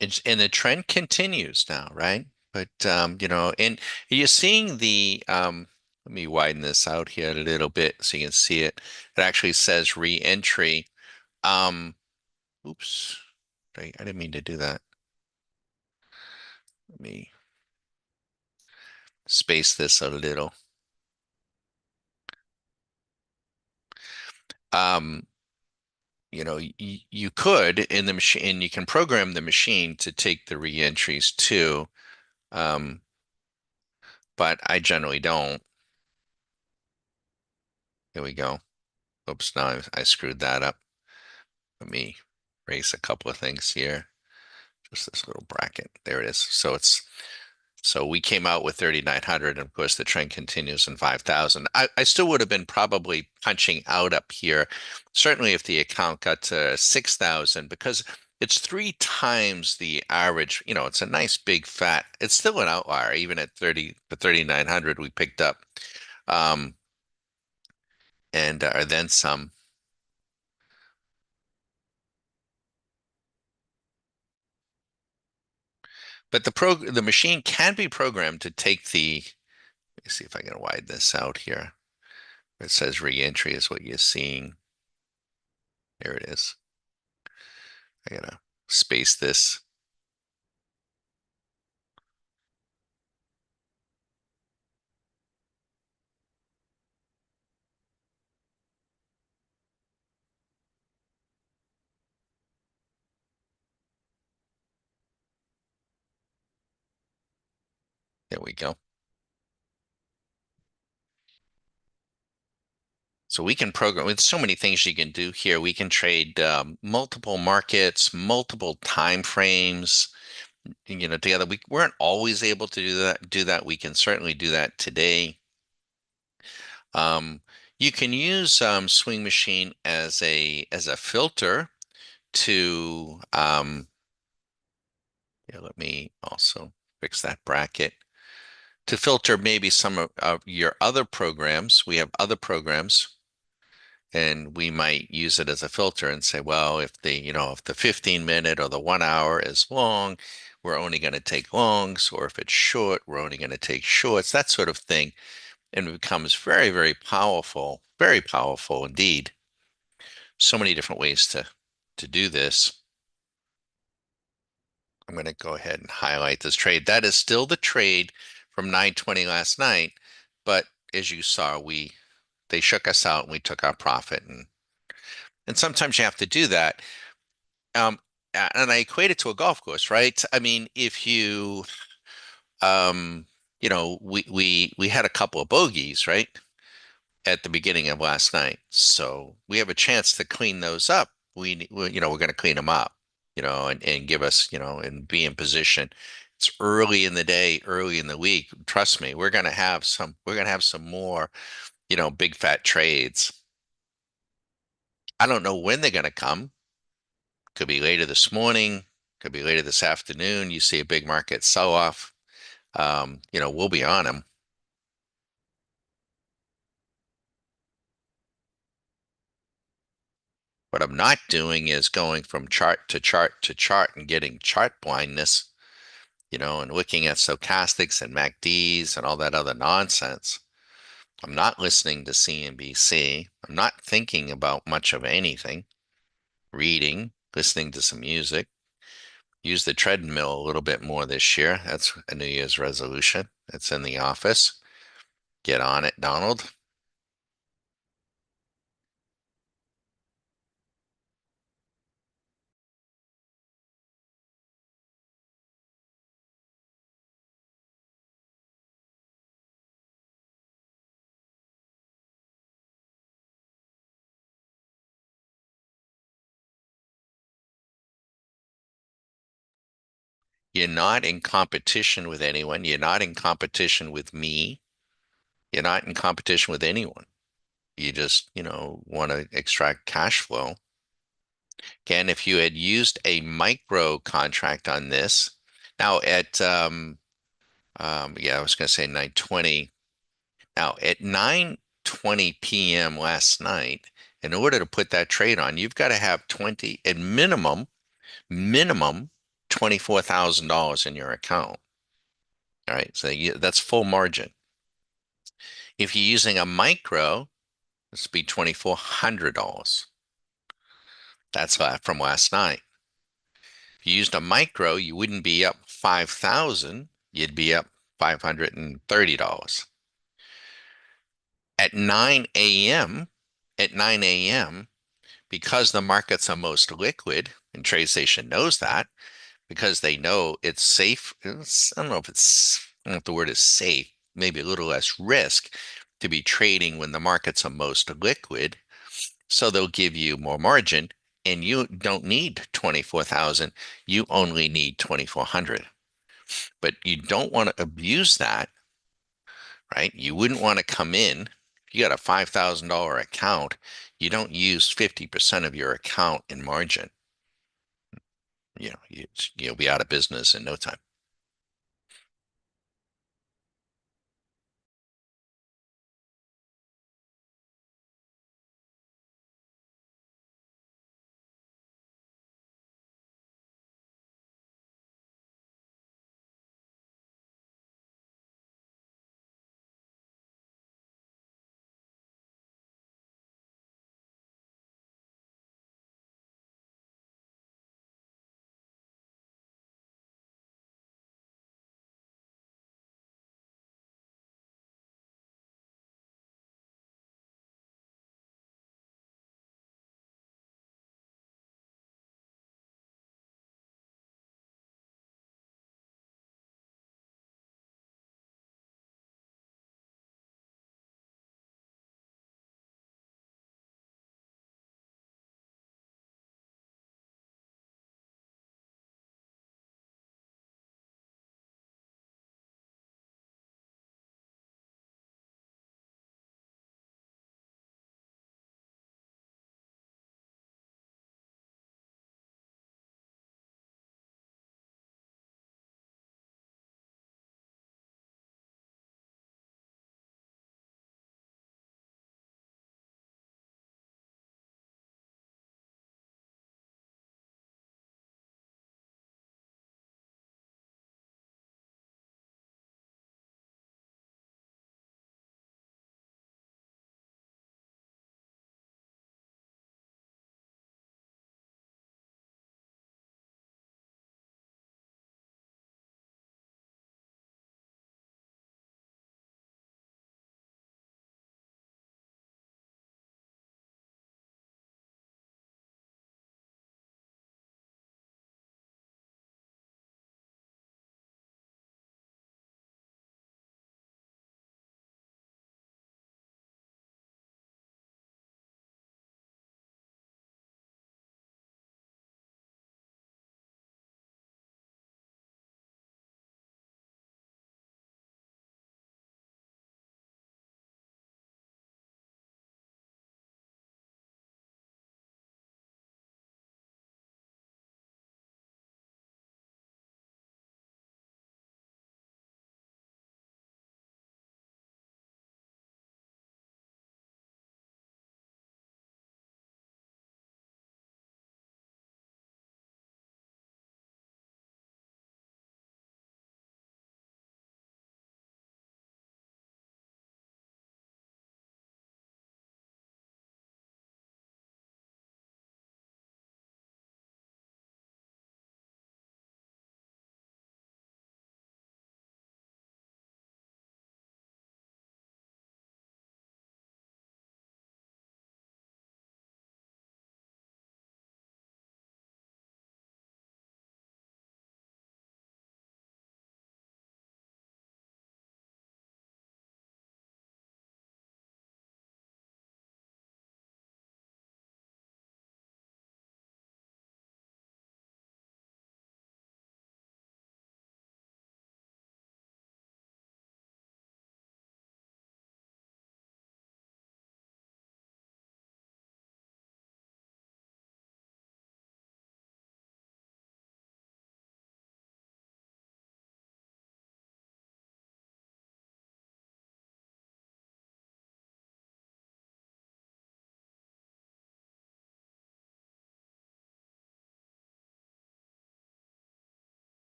And the trend continues now, right? But and you're seeing let me widen this out here a little bit so you can see it. It actually says re-entry. Um, oops, I didn't mean to do that. Let me space this a little. Um, you could in the machine, you can program the machine to take the re-entries too. Um, but I generally don't. Here we go. Oops, no, I screwed that up. Let me erase a couple of things here. Just this little bracket. There it is. So we came out with 3,900, and of course the trend continues in 5,000. I still would have been probably punching out up here, certainly if the account got to 6,000, because it's three times the average. It's a nice big fat. It's still an outlier, even at 3,900 we picked up, and then some. But the machine can be programmed to take the. Let me see if I can widen this out here. It says reentry is what you're seeing. There it is. I gotta space this. There we go. So we can program with so many things you can do here. We can trade multiple markets, multiple time frames, together. We weren't always able to do that. We can certainly do that today. Um, you can use Swing Machine as a filter to yeah, let me also fix that bracket to filter maybe some of your other programs. We have other programs, and we might use it as a filter and say, well, if the 15-minute or the 1 hour is long, we're only going to take longs, or if it's short, we're only going to take shorts, that sort of thing. And it becomes very, very powerful indeed. So many different ways to do this. I'm going to go ahead and highlight this trade. That is still the trade from 9:20 last night, but as you saw, they shook us out and we took our profit, and sometimes you have to do that. Um, and I equate it to a golf course, right? I mean, if um, we had a couple of bogeys, right, at the beginning of last night, so we have a chance to clean those up. We're going to clean them up, and give us, and be in position. It's early in the day, early in the week. Trust me, we're going to have some more, big fat trades. I don't know when they're going to come. Could be later this morning, could be later this afternoon. You see a big market sell off. We'll be on them. What I'm not doing is going from chart to chart to chart and getting chart blindness, and looking at stochastics and MACDs and all that other nonsense. I'm not listening to CNBC. I'm not thinking about much of anything. Reading, listening to some music. Use the treadmill a little bit more this year. That's a New Year's resolution. It's in the office. Get on it, Donald. You're not in competition with anyone. You're not in competition with me. You're not in competition with anyone. You just, want to extract cash flow. Again, if you had used a micro contract on this, now yeah, I was going to say 9:20. Now at 9:20 p.m. last night, in order to put that trade on, you've got to have 20 at minimum, minimum $24,000 in your account. All right, so that's full margin. If you're using a micro, this would be $2,400. That's from last night. If you used a micro, you wouldn't be up 5,000, you'd be up $530. At 9 a.m., at 9 a.m., because the markets are most liquid, and TradeStation knows that, because they know it's safe. I don't know if I don't know if the word is safe, maybe a little less risk to be trading when the markets are most liquid. So they'll give you more margin and you don't need 24,000. You only need 2,400. But you don't want to abuse that, right? You wouldn't want to come in. If you got a $5,000 account, you don't use 50% of your account in margin. You'll be out of business in no time.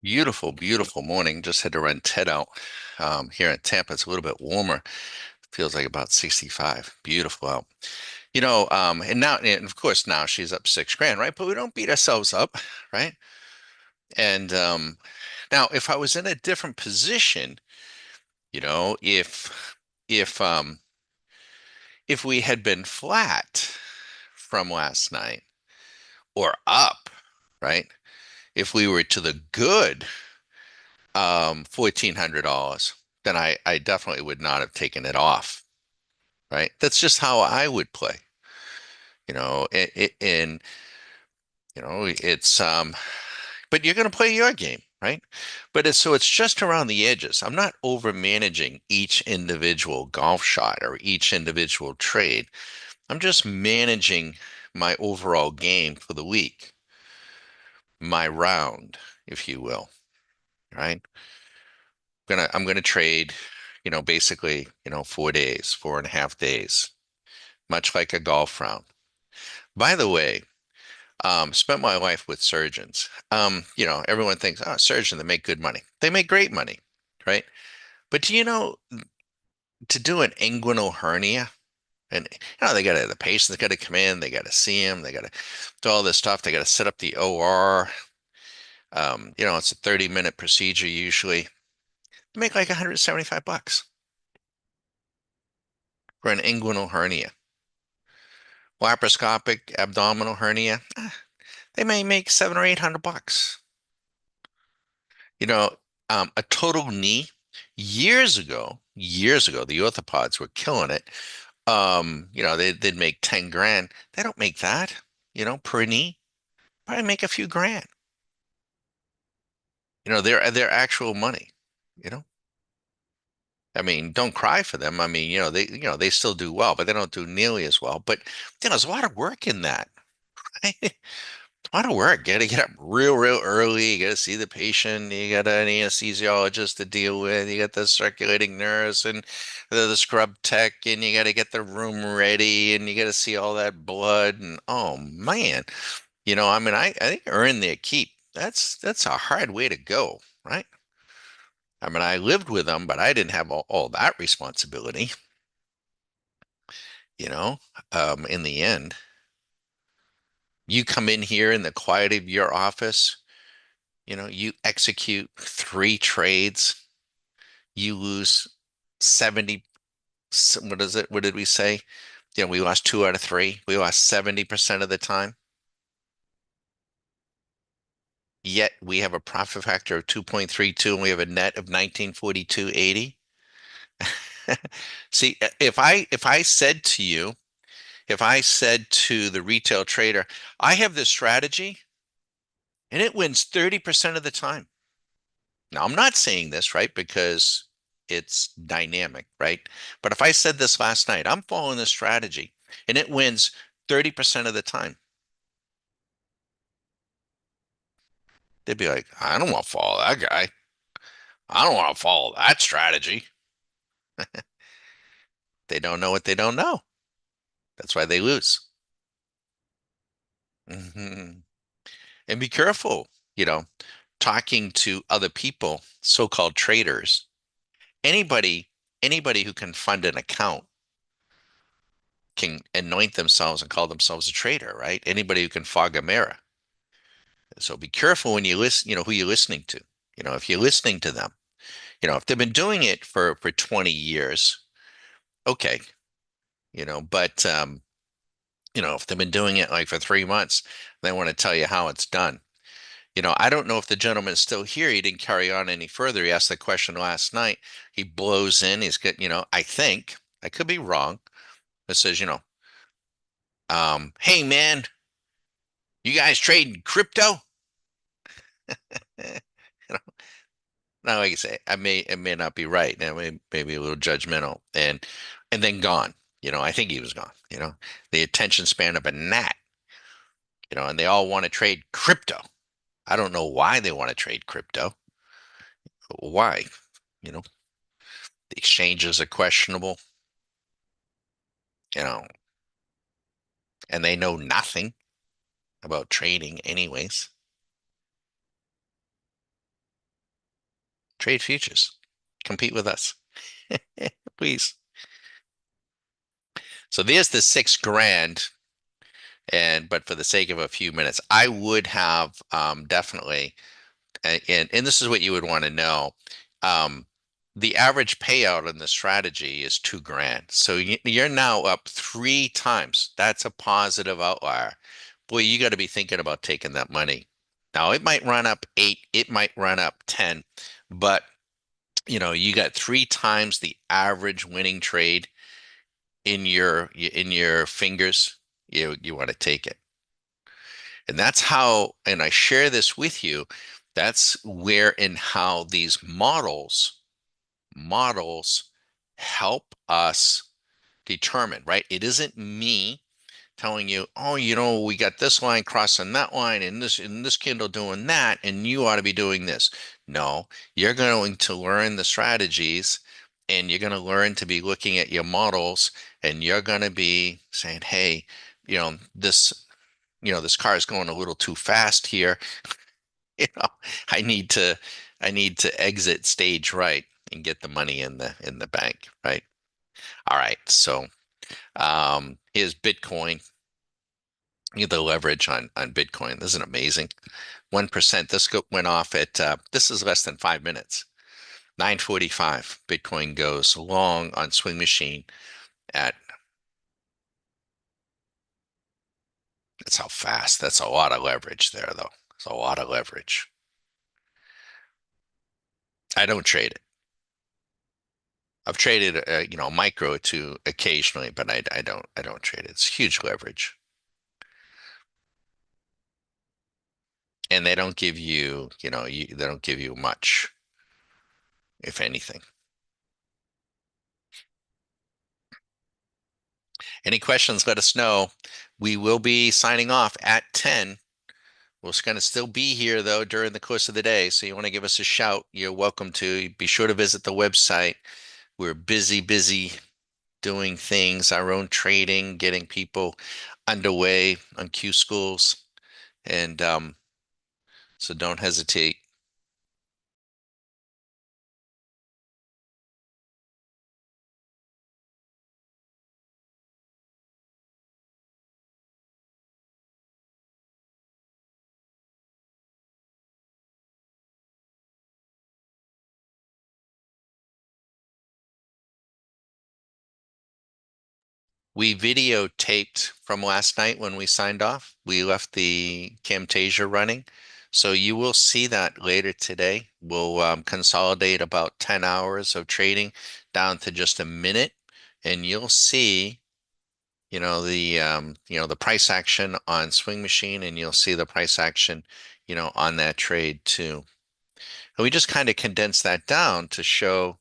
Beautiful, beautiful morning. Just had to run Ted out. Here in Tampa, it's a little bit warmer. Feels like about 65. Beautiful out. And now, and of course, now she's up 6 grand, right? But we don't beat ourselves up, right? And now, if I was in a different position, if if we had been flat from last night or up, right? If we were to the good, $1,400, then I definitely would not have taken it off, right? That's just how I would play, and but you're going to play your game, right? But it's just around the edges. I'm not over managing each individual golf shot or each individual trade. I'm just managing my overall game for the week, my round, if you will, right? I'm gonna trade, basically, 4 days, 4.5 days, much like a golf round. By the way, spent my life with surgeons. Everyone thinks, oh, surgeon, they make good money. They make great money, right? But do you know to do an inguinal hernia? And the patient's got to come in, they got to see him, they got to do all this stuff, they got to set up the OR. It's a 30-minute procedure usually. They make like 175 bucks for an inguinal hernia. Laparoscopic abdominal hernia, they may make 700 or 800 bucks. You know, a total knee. Years ago, the orthopods were killing it. They'd make 10 grand. They don't make that, per knee. Probably make a few grand. Their actual money, you know. I mean, don't cry for them. I mean, they still do well, but they don't do nearly as well. But there's a lot of work in that. Right? A lot of work. You got to get up real, real early. You got to see the patient. You got an anesthesiologist to deal with. You got the circulating nurse and the scrub tech, and you got to get the room ready, and you got to see all that blood. And oh man, I mean, I think earn their keep. That's a hard way to go, right? I mean, I lived with them, but I didn't have all that responsibility, you know. In the end, you come in here in the quiet of your office. You execute 3 trades, you lose 70. What is it? What did we say? We lost 2 out of 3. We lost 70% of the time. Yet we have a profit factor of 2.32 and we have a net of 1942.80. See, if I said to the retail trader, I have this strategy and it wins 30% of the time. Now, I'm not saying this, right, because it's dynamic, right? But if I said this last night, I'm following this strategy and it wins 30% of the time, they'd be like, I don't want to follow that guy. I don't want to follow that strategy. They don't know what they don't know. That's why they lose. Mhm. And be careful, talking to other people, so-called traders. Anybody, anybody who can fund an account can anoint themselves and call themselves a trader, right? Anybody who can fog a mirror. So be careful when you listen, who you're listening to. If you're listening to them, if they've been doing it for 20 years, okay, but if they've been doing it like for 3 months, they want to tell you how it's done. I don't know if the gentleman is still here. He didn't carry on any further. He asked the question last night. He blows in. He's got, I think, I could be wrong. It says, hey man, you guys trading crypto? You know, Now, like I say, it may not be right. Now, maybe a little judgmental, and then gone. I think he was gone. The attention span of a gnat. And they all want to trade crypto. I don't know why they want to trade crypto. Why? You know, the exchanges are questionable. You know, and they know nothing about trading, anyways. Trade futures. Compete with us, please. So there's the 6 grand. And but for the sake of a few minutes, I would have definitely, and this is what you would want to know. Um, the average payout on the strategy is 2 grand. So you're now up 3 times. That's a positive outlier. Boy, you got to be thinking about taking that money. Now it might run up eight, it might run up 10, but you got 3 times the average winning trade in your fingers. You want to take it. And that's how, and I share this with you, that's where and how these models help us determine, right? It isn't me telling you, oh, we got this line crossing that line and this candle doing that, and you ought to be doing this. No, you're going to learn the strategies and you're going to learn to be looking at your models and you're going to be saying, hey, this this car is going a little too fast here. You know, I need to I need to exit stage right and get the money in the bank, right? All right. So here's Bitcoin. Look at the leverage on Bitcoin. Isn't it amazing? 1%. Went off at this is less than 5 minutes. 9:45. Bitcoin goes long on Swing Machine at that's how fast. That's a lot of leverage there, though. It's a lot of leverage. I don't trade it. I've traded, micro to occasionally, but I don't trade it. It's huge leverage, and they don't give you, they don't give you much, if anything. Any questions? Let us know. We will be signing off at 10. We're going to still be here though during the course of the day, so you want to give us a shout, you're welcome to. Be sure to visit the website. We're busy doing things, our own trading, getting people underway on Q schools, and so don't hesitate. We videotaped from last night when we signed off. We left the Camtasia running. So you will see that later today. We'll consolidate about 10 hours of trading down to just a minute, and you'll see, the price action on Swing Machine, and you'll see the price action, on that trade too. And we just kind of condense that down to show,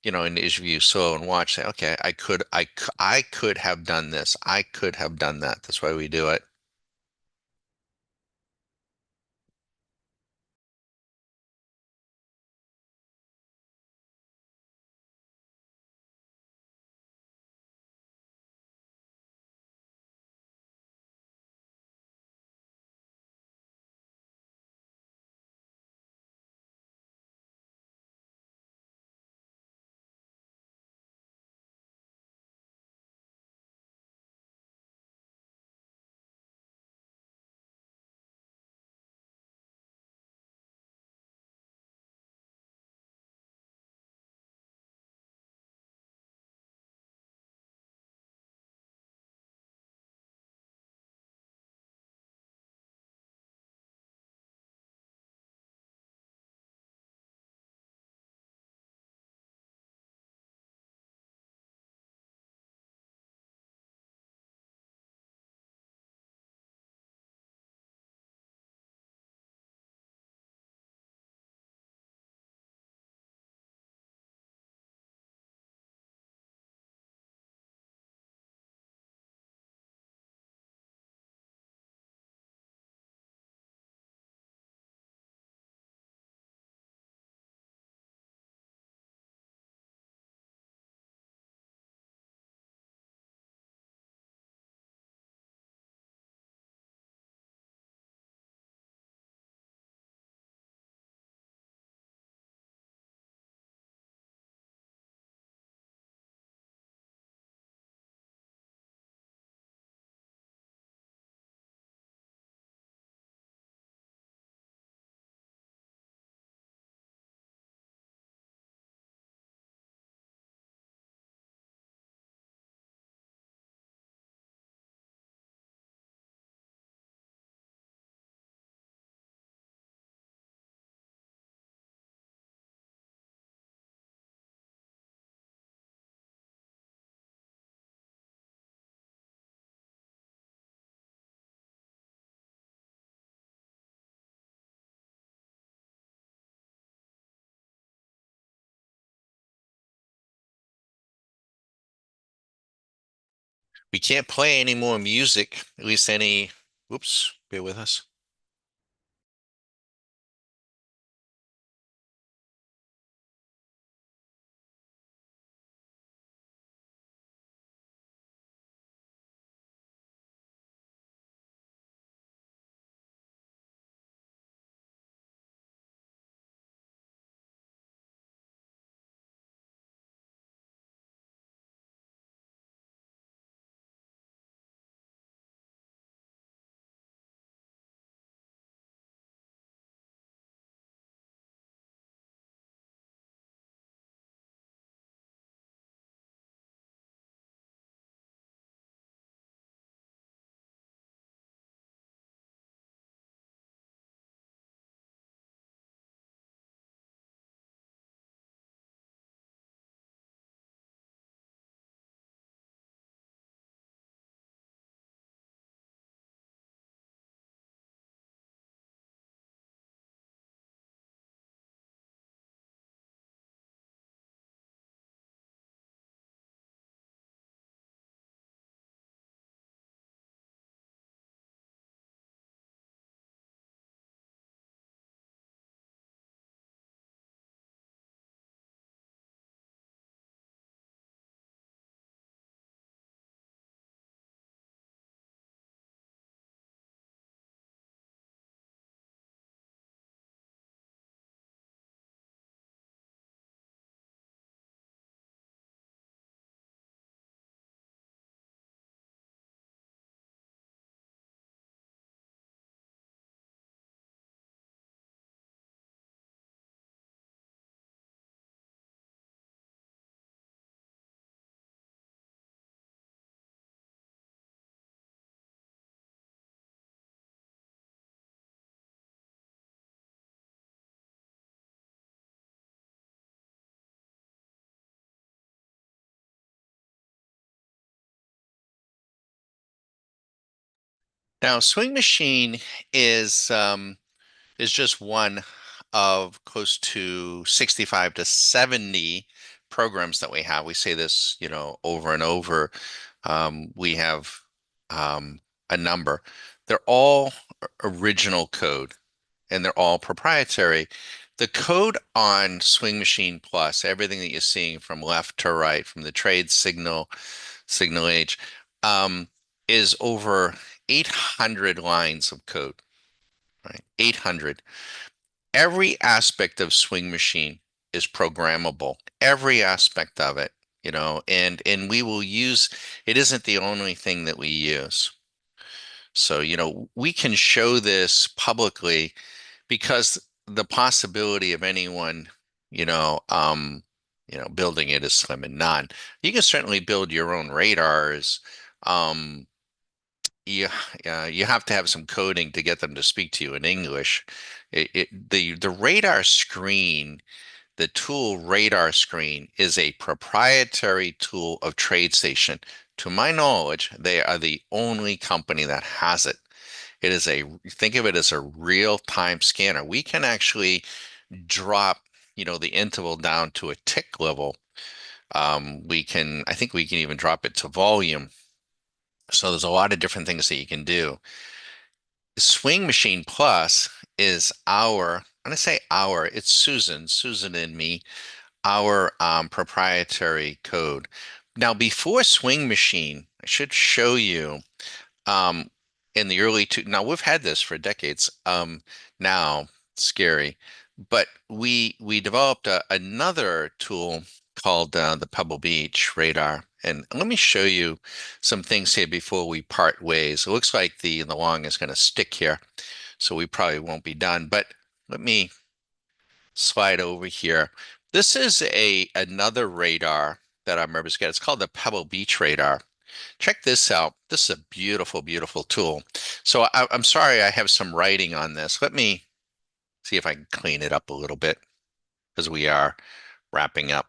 and as you saw and watch, say, okay, I could have done this. I could have done that. That's why we do it. We can't play any more music, at least any, whoops, bear with us. Now, Swing Machine is is just one of close to 65 to 70 programs that we have. We say this, over and over. We have a number. They're all original code and they're all proprietary. The code on Swing Machine Plus, everything that you're seeing from left to right, from the trade signal, signal age, um, is over 800 lines of code, right? 800. Every aspect of Swing Machine is programmable. Every aspect of it, and we will use, it isn't the only thing that we use. So, we can show this publicly because the possibility of anyone, building it is slim and none. You can certainly build your own radars. Um, you you have to have some coding to get them to speak to you in English. The radar screen, the tool radar screen is a proprietary tool of TradeStation. To my knowledge, they are the only company that has it. It is think of it as a real-time scanner. We can actually drop, the interval down to a tick level. I think we can even drop it to volume. So there's a lot of different things that you can do. Swing Machine Plus is I'm gonna say it's Susan and me, our proprietary code. Now, before Swing Machine, I should show you um, in the now we've had this for decades. Now, scary, but we developed another tool called the Pebble Beach radar. And let me show you some things here before we part ways. It looks like the long is going to stick here, so we probably won't be done. But let me slide over here. This is another radar that our members get. It's called the Pebble Beach radar. Check this out. This is a beautiful, beautiful tool. So I'm sorry I have some writing on this. Let me see if I can clean it up a little bit because we are wrapping up.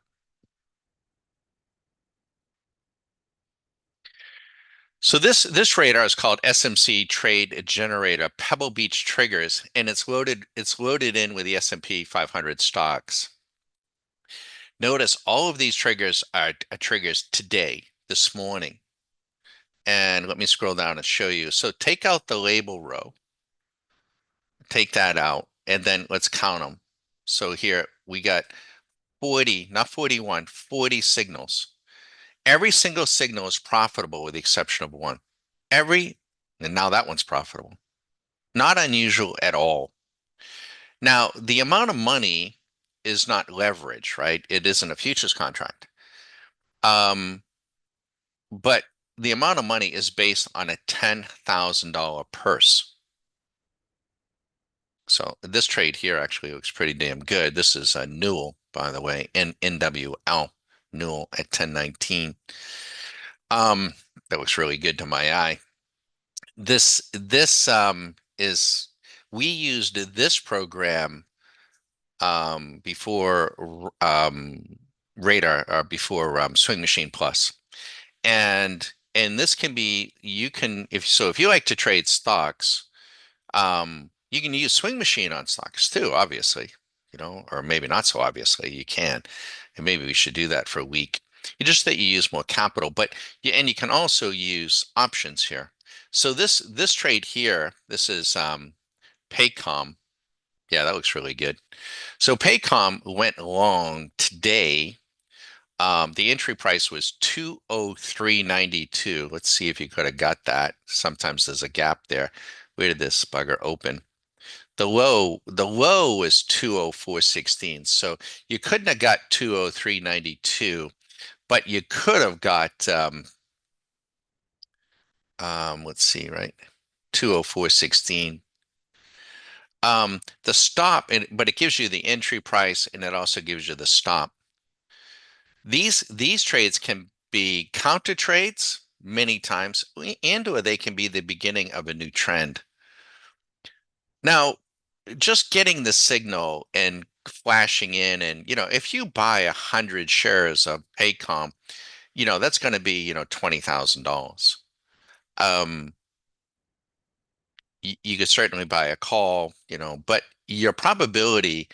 So this radar is called SMC Trade Generator Pebble Beach Triggers, and it's loaded in with the S&P 500 stocks. Notice all of these triggers are triggers today, this morning. And let me scroll down and show you. So take out the label row, take that out, and then let's count them. So here we got 40, not 41, 40 signals. Every single signal is profitable with the exception of one. Every, and now that one's profitable. Not unusual at all. Now, the amount of money is not leverage, right? It isn't a futures contract. Um, but the amount of money is based on a $10,000 purse. So this trade here actually looks pretty damn good. This is a Newell, by the way, NWL Newell at 1019. Um, that looks really good to my eye. This is we used this program before Radar before Swing Machine Plus. And this can be you can if you like to trade stocks, you can use Swing Machine on stocks too, obviously, or maybe not so obviously you can. And maybe we should do that for a week. You just that you use more capital, but and you can also use options here. So this trade here, this is Paycom. Yeah, that looks really good. So Paycom went long today. The entry price was 203.92. Let's see if you could have got that. Sometimes there's a gap there. Where did this bugger open? The low was 204.16. So you couldn't have got 203.92, but you could have got let's see, right? 204.16. The stop, but it gives you the entry price and it also gives you the stop. These trades can be counter trades many times, and/or they can be the beginning of a new trend. Now, just getting the signal and flashing in, and if you buy 100 shares of Paycom, that's going to be $20,000. Um, you could certainly buy a call, but your probability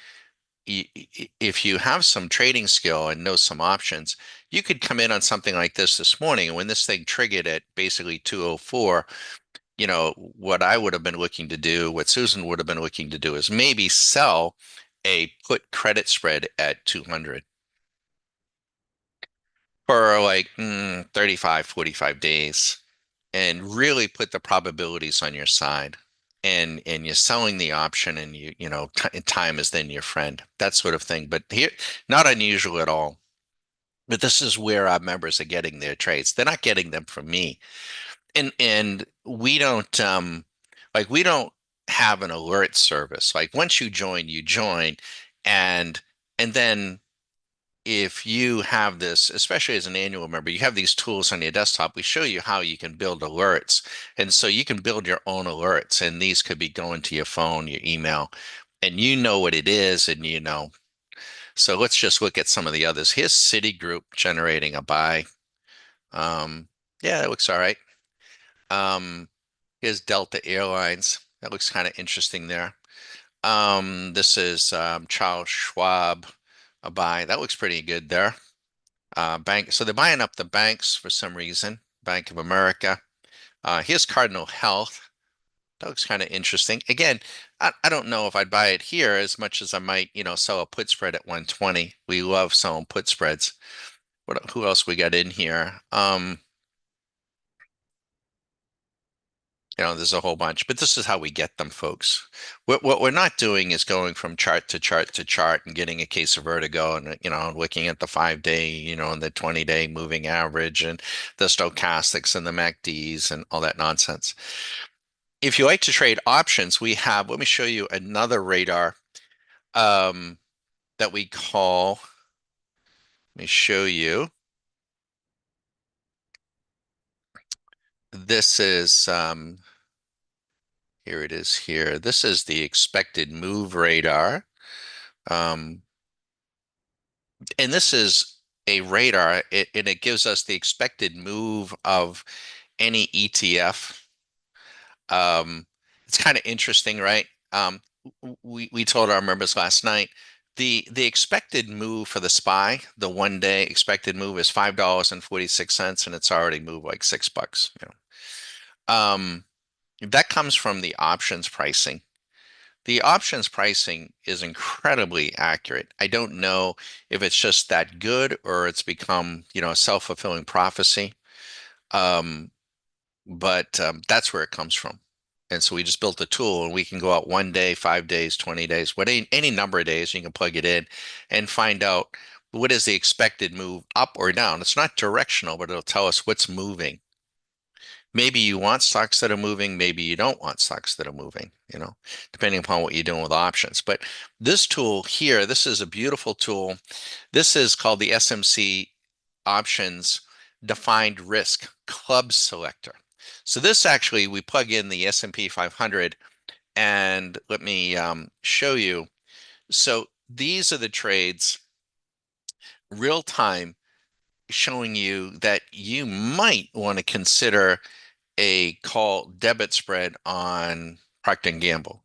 if you have some trading skill and know some options, you could come in on something like this morning. And when this thing triggered at basically 204, what I would have been looking to do, what Susan would have been looking to do is maybe sell a put credit spread at 200 for like 35, 45 days and really put the probabilities on your side. And you're selling the option and time is then your friend, that sort of thing. But here, not unusual at all. But this is where our members are getting their trades. They're not getting them from me. And we don't we don't have an alert service. Like once you join and then if you have this, especially as an annual member, you have these tools on your desktop. We show you how you can build alerts. And so you can build your own alerts, and these could be going to your phone, your email, and you know what it is, and So let's just look at some of the others. Here's Citigroup generating a buy. Yeah, that looks all right. Here's Delta Airlines. That looks kind of interesting there. This is Charles Schwab, a buy. That looks pretty good there. Bank. So they're buying up the banks for some reason. Bank of America. Here's Cardinal Health. That looks kind of interesting. Again, I don't know if I'd buy it here as much as I might, sell a put spread at 120. We love selling put spreads. Who else we got in here? There's a whole bunch, but this is how we get them, folks. What we're not doing is going from chart to chart to chart and getting a case of vertigo and, looking at the 5-day, and the 20-day moving average and the stochastics and the MACDs and all that nonsense. If you like to trade options, let me show you another radar that we call, let me show you. This is, here it is here. This is the expected move radar. And this is a radar, and it gives us the expected move of any ETF. It's kind of interesting, right? We told our members last night the expected move for the SPY, the 1-day expected move is $5.46, and it's already moved like $6. Um, that comes from the options pricing. The options pricing is incredibly accurate. I don't know if it's just that good or it's become, a self-fulfilling prophecy. Um, but that's where it comes from. And so we just built a tool and we can go out 1 day, 5 days, 20 days, any number of days, you can plug it in and find out what is the expected move up or down. It's not directional, but it'll tell us what's moving. Maybe you want stocks that are moving, maybe you don't want stocks that are moving, depending upon what you're doing with options. But this tool here, this is a beautiful tool. This is called the SMC Options Defined Risk Club Selector. So this actually, we plug in the S&P 500 and let me show you. So these are the trades real time showing you that you might want to consider a call debit spread on Procter& Gamble.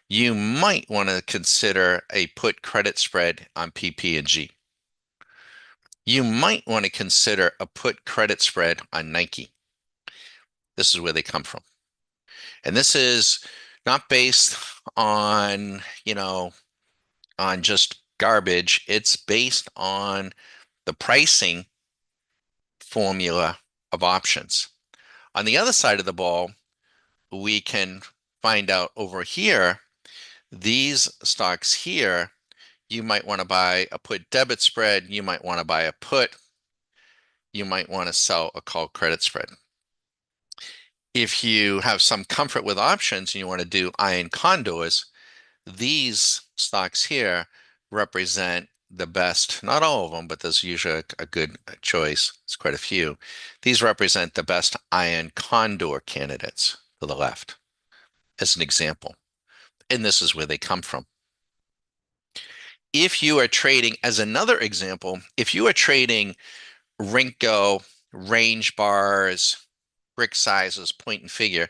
You might want to consider a put credit spread on PP&G. You might want to consider a put credit spread on Nike. This is where they come from. And this is not based on, on just garbage. It's based on the pricing formula of options. On the other side of the ball, we can find out over here, these stocks here, you might want to buy a put debit spread. You might want to buy a put. You might want to sell a call credit spread. If you have some comfort with options and you want to do iron condors, these stocks here represent the best, not all of them, but there's usually a good choice. It's quite a few. These represent the best iron condor candidates to the left, as an example. And this is where they come from. If you are trading, as another example, if you are trading Renko, range bars, brick sizes, point and figure,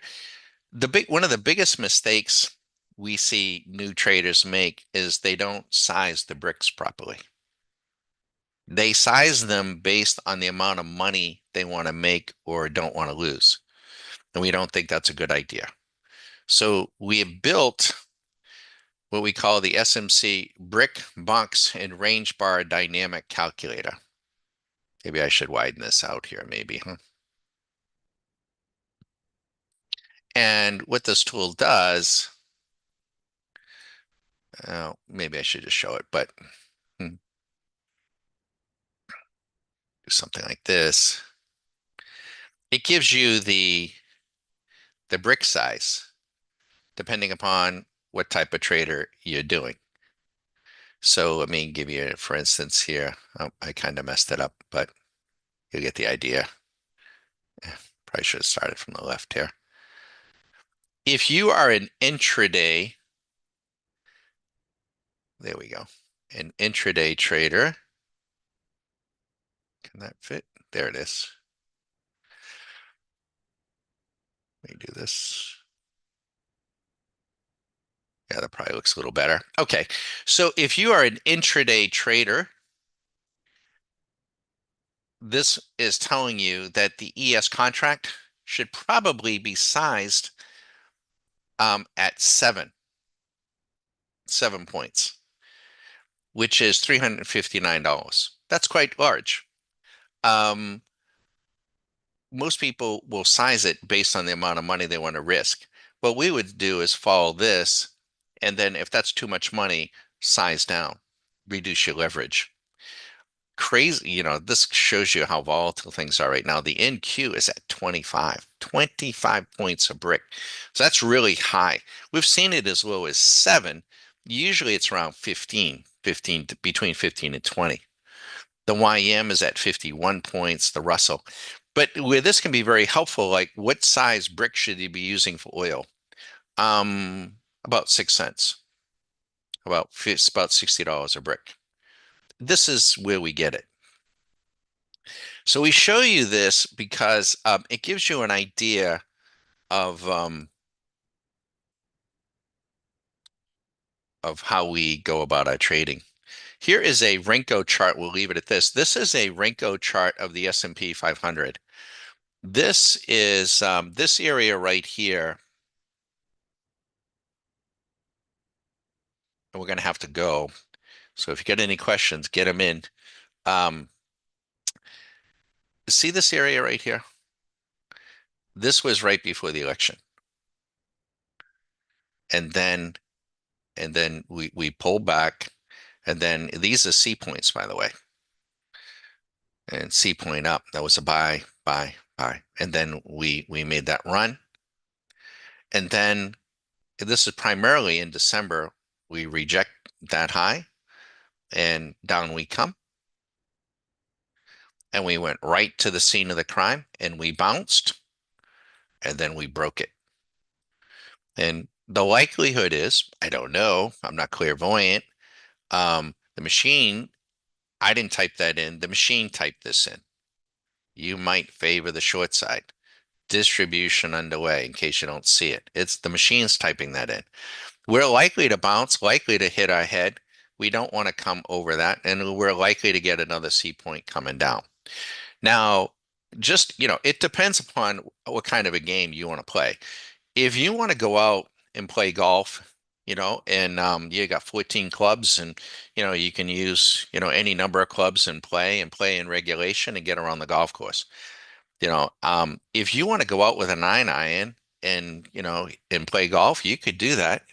one of the biggest mistakes we see new traders make is they don't size the bricks properly. They size them based on the amount of money they want to make or don't want to lose. And we don't think that's a good idea. So we have built what we call the SMC brick, box, and range bar dynamic calculator. Maybe I should widen this out here, maybe, huh? And what this tool does, maybe I should just show it, but do something like this. It gives you the brick size, depending upon what type of trader you're doing. So let me give you, for instance, here. Oh, I kind of messed it up, but you'll get the idea. Probably should have started from the left here. If you are an intraday, there we go, an intraday trader. Can that fit? There it is. Let me do this. Yeah, that probably looks a little better. Okay, so if you are an intraday trader, this is telling you that the ES contract should probably be sized at 7 points, which is $359. That's quite large. Most people will size it based on the amount of money they want to risk. What we would do is follow this, and then if that's too much money, size down, reduce your leverage. Crazy, this shows you how volatile things are right now. The NQ is at 25 points a brick. So that's really high. We've seen it as low as 7. Usually it's around 15, between 15 and 20. The YM is at 51 points, the Russell. But where this can be very helpful, like what size brick should you be using for oil? About 6 cents. About $60 a brick. This is where we get it. So we show you this because it gives you an idea of how we go about our trading. Here is a Renko chart. We'll leave it at this. This is a Renko chart of the S&P 500. This is this area right here, and we're going to have to go. So if you get any questions, get them in. Um, see this area right here? This was right before the election. And then we pulled back. And then these are C points, by the way. And C point up. That was a buy, buy, buy. And then we made that run. And then this is primarily in December. We reject that high and down we come. And we went right to the scene of the crime and we bounced and then we broke it. And the likelihood is, I don't know, I'm not clairvoyant. The machine, I didn't type that in. The machine typed this in. You might favor the short side. Distribution underway in case you don't see it. It's the machine's typing that in. We're likely to bounce, likely to hit our head. We don't want to come over that, and we're likely to get another C point coming down. Now, just, it depends upon what kind of a game you want to play. If you want to go out and play golf, and you got 14 clubs and, you can use, any number of clubs and play in regulation and get around the golf course. If you want to go out with a 9 iron and, and play golf, you could do that.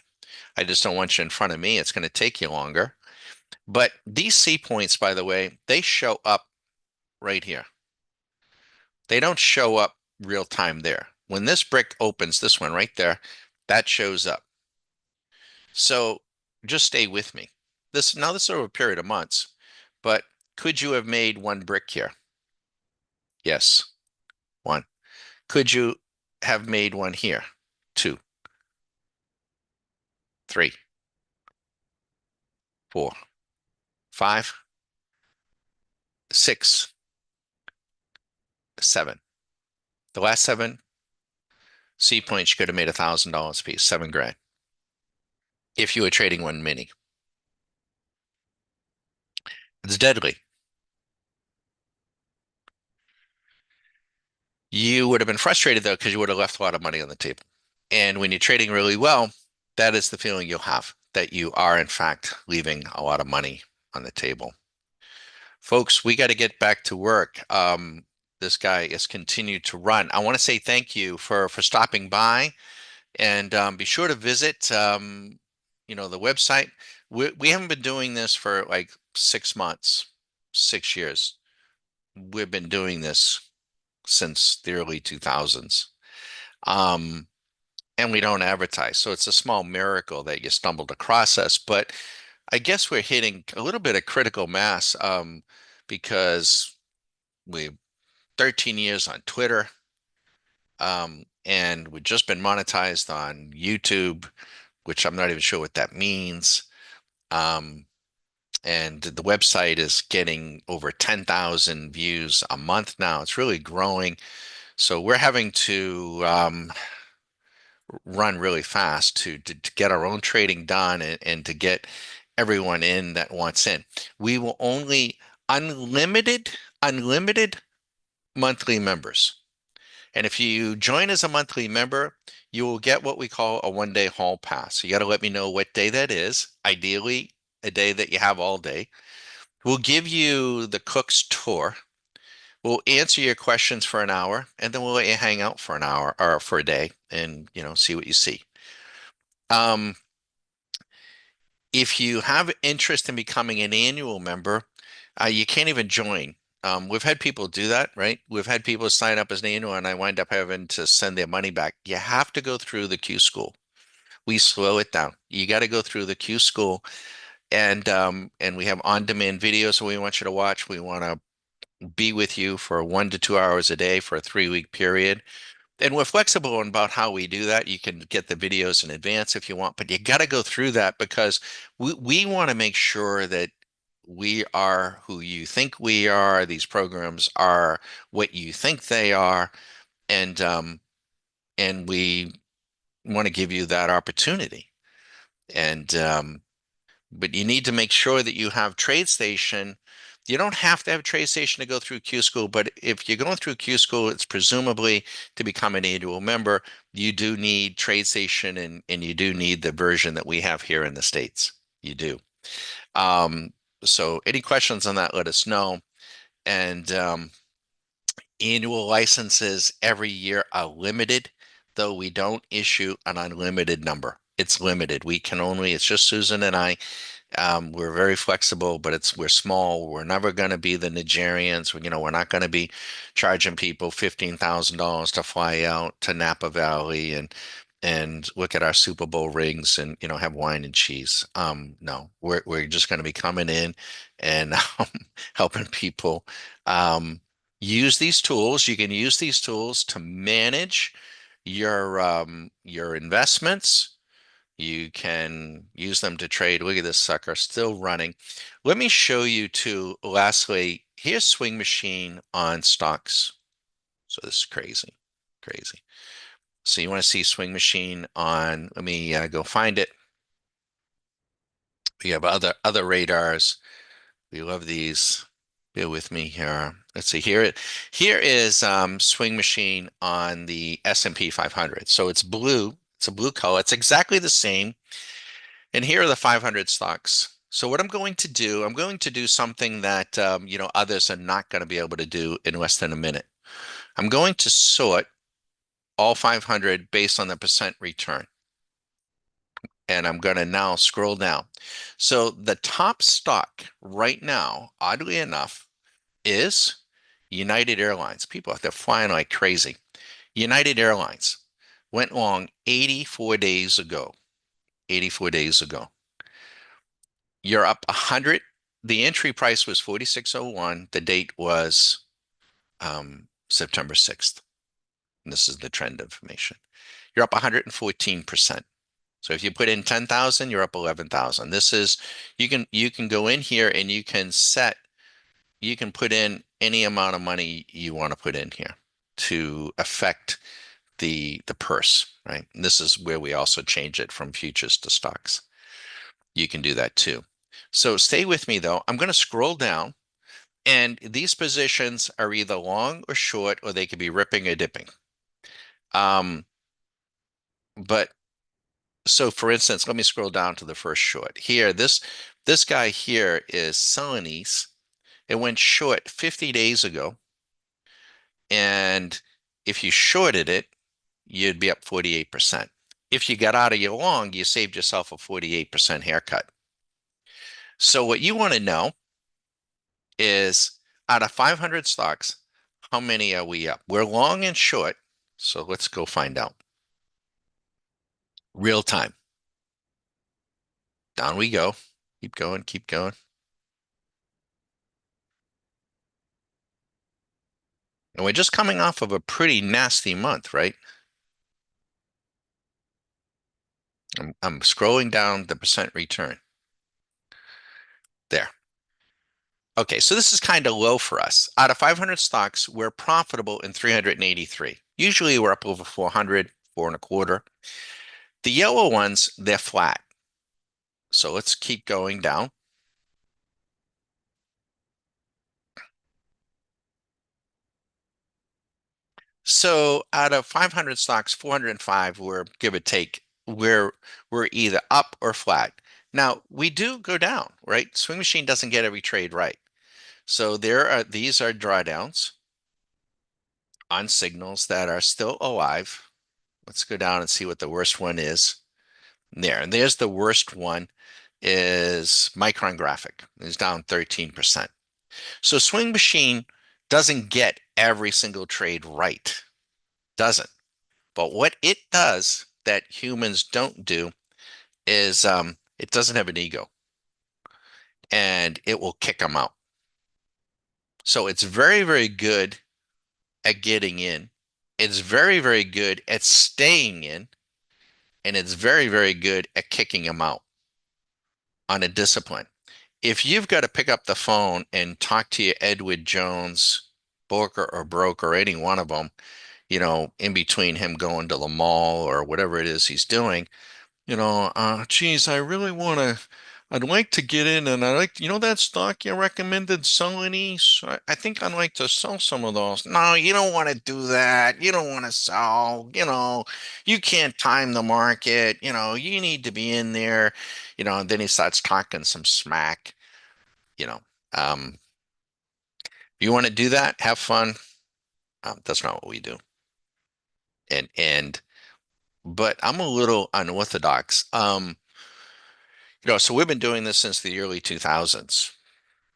I just don't want you in front of me. It's going to take you longer. But these C points, by the way, they show up right here. They don't show up real time there. When this brick opens, this one right there, that shows up. So just stay with me. This is over a period of months, but could you have made one brick here? Yes, one. Could you have made one here? Two, three, four, five, six, seven. The last seven C points you could have made $1,000 a piece, 7 grand, if you were trading one mini. It's deadly. You would have been frustrated though, because you would have left a lot of money on the table. And when you're trading really well, that is the feeling you'll have, that you are in fact leaving a lot of money on the table. Folks, we got to get back to work. This guy is continued to run. I want to say thank you for stopping by, and be sure to visit the website. We haven't been doing this for like 6 months, 6 years. We've been doing this since the early 2000s. Um, and we don't advertise. So it's a small miracle that you stumbled across us. But I guess we're hitting a little bit of critical mass, because we 13 years on Twitter, and we've just been monetized on YouTube, which I'm not even sure what that means. Um, and the website is getting over 10,000 views a month now. It's really growing. So we're having to run really fast to get our own trading done and to get everyone in that wants in. We will only unlimited monthly members. And if you join as a monthly member, you will get what we call a 1-day hall pass. So you got to let me know what day that is. Ideally, a day that you have all day. We'll give you the cook's tour. We'll answer your questions for an hour, and then we'll let you hang out for an hour or for a day and, see what you see. If you have interest in becoming an annual member, you can't even join. We've had people do that, right? We've had people sign up as an annual, and I wind up having to send their money back. You have to go through the Q school. We slow it down. You got to go through the Q school, and we have on-demand videos that we want you to watch. We want to be with you for 1 to 2 hours a day for a 3-week period. And we're flexible about how we do that. You can get the videos in advance if you want, but you got to go through that because we want to make sure that we are who you think we are. These programs are what you think they are, and we want to give you that opportunity. And but you need to make sure that you have TradeStation You don't have to have a trade station to go through Q School, but if you're going through Q School, it's presumably to become an annual member. You do need trade station and you do need the version that we have here in the States. You do. Um, so any questions on that, let us know. And annual licenses every year are limited, though we don't issue an unlimited number. It's limited. We can only, it's just Susan and I. We're very flexible, but we're small. We're never going to be the Nigerians. We're not going to be charging people $15,000 to fly out to Napa Valley and look at our Super Bowl rings and have wine and cheese. No, we're just going to be coming in and helping people use these tools. You can use these tools to manage your investments. You can use them to trade. Look at this sucker still running. Let me show you too, lastly, here's Swing Machine on stocks. So this is crazy, crazy. So you want to see Swing Machine on, let me go find it. We have other radars. We love these. Bear with me here. Let's see here. Here is Swing Machine on the S&P 500. So it's blue. It's a blue color. It's exactly the same. And here are the 500 stocks. So what I'm going to do something that others are not going to be able to do in less than a minute. I'm going to sort all 500 based on the percent return. And I'm going to now scroll down. So the top stock right now, oddly enough, is United Airlines. People out there flying like crazy. United Airlines went long 84 days ago. 84 days ago. You're up 100. The entry price was 46.01. The date was September 6th. And this is the trend information. You're up 114%. So if you put in 10,000, you're up 11,000. This is, you can go in here and you can put in any amount of money you want to put in here to affect the purse, right? And this is where we also change it from futures to stocks. You can do that too. So stay with me though. I'm going to scroll down and these positions are either long or short, or they could be ripping or dipping. But so for instance, let me scroll down to the first short here. This guy here is Celanese. It went short 50 days ago. And if you shorted it, you'd be up 48%. If you got out of your long, you saved yourself a 48% haircut. So what you want to know is out of 500 stocks, how many are we up? We're long and short. So let's go find out. Real time. Down we go. Keep going, keep going. And we're just coming off of a pretty nasty month, right? I'm scrolling down the percent return. There. Okay, so this is kind of low for us. Out of 500 stocks, we're profitable in 383. Usually we're up over 400, 4.25. The yellow ones, they're flat. So let's keep going down. So out of 500 stocks, 405 were give or take, we're either up or flat. Now we do go down, right? Swing Machine doesn't get every trade right. So these are drawdowns on signals that are still alive. Let's go down and see what the worst one is. There, and there's the worst one is Micron Graphic. It's down 13%. So Swing Machine doesn't get every single trade right. Doesn't. But what it does that humans don't do is it doesn't have an ego and it will kick them out. So it's very, very good at getting in. It's very, very good at staying in. And it's very, very good at kicking them out on a discipline. If you've got to pick up the phone and talk to your Edward Jones, broker or broker, any one of them, in between him going to the mall or whatever it is he's doing, geez, I'd like to get in and I like, that stock you recommended, Celanese? I think I'd like to sell some of those. No, you don't want to do that. You don't want to sell, you can't time the market, you need to be in there, and then he starts talking some smack, you know. Um, you want to do that, have fun. That's not what we do. And but I'm a little unorthodox. So we've been doing this since the early 2000s.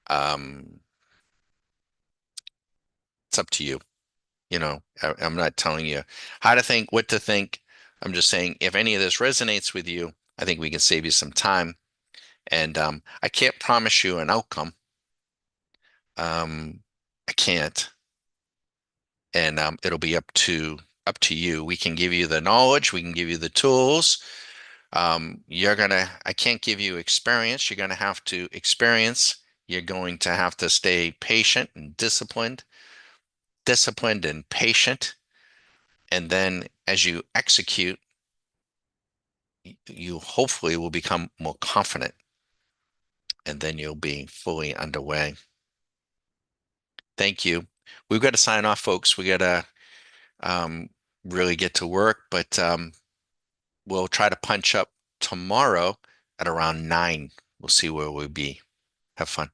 Um, it's up to you. I'm not telling you how to think, what to think. I'm just saying if any of this resonates with you, I think we can save you some time. And I can't promise you an outcome. I can't, and it'll be up to you. We can give you the knowledge, we can give you the tools. I can't give you experience. You're gonna have to experience. You're going to have to stay patient and disciplined and patient. And then as you execute, you hopefully will become more confident and then you'll be fully underway. Thank you. We've got to sign off, folks. We got to um, really get to work, but we'll try to punch up tomorrow at around 9. We'll see where we'll be. Have fun.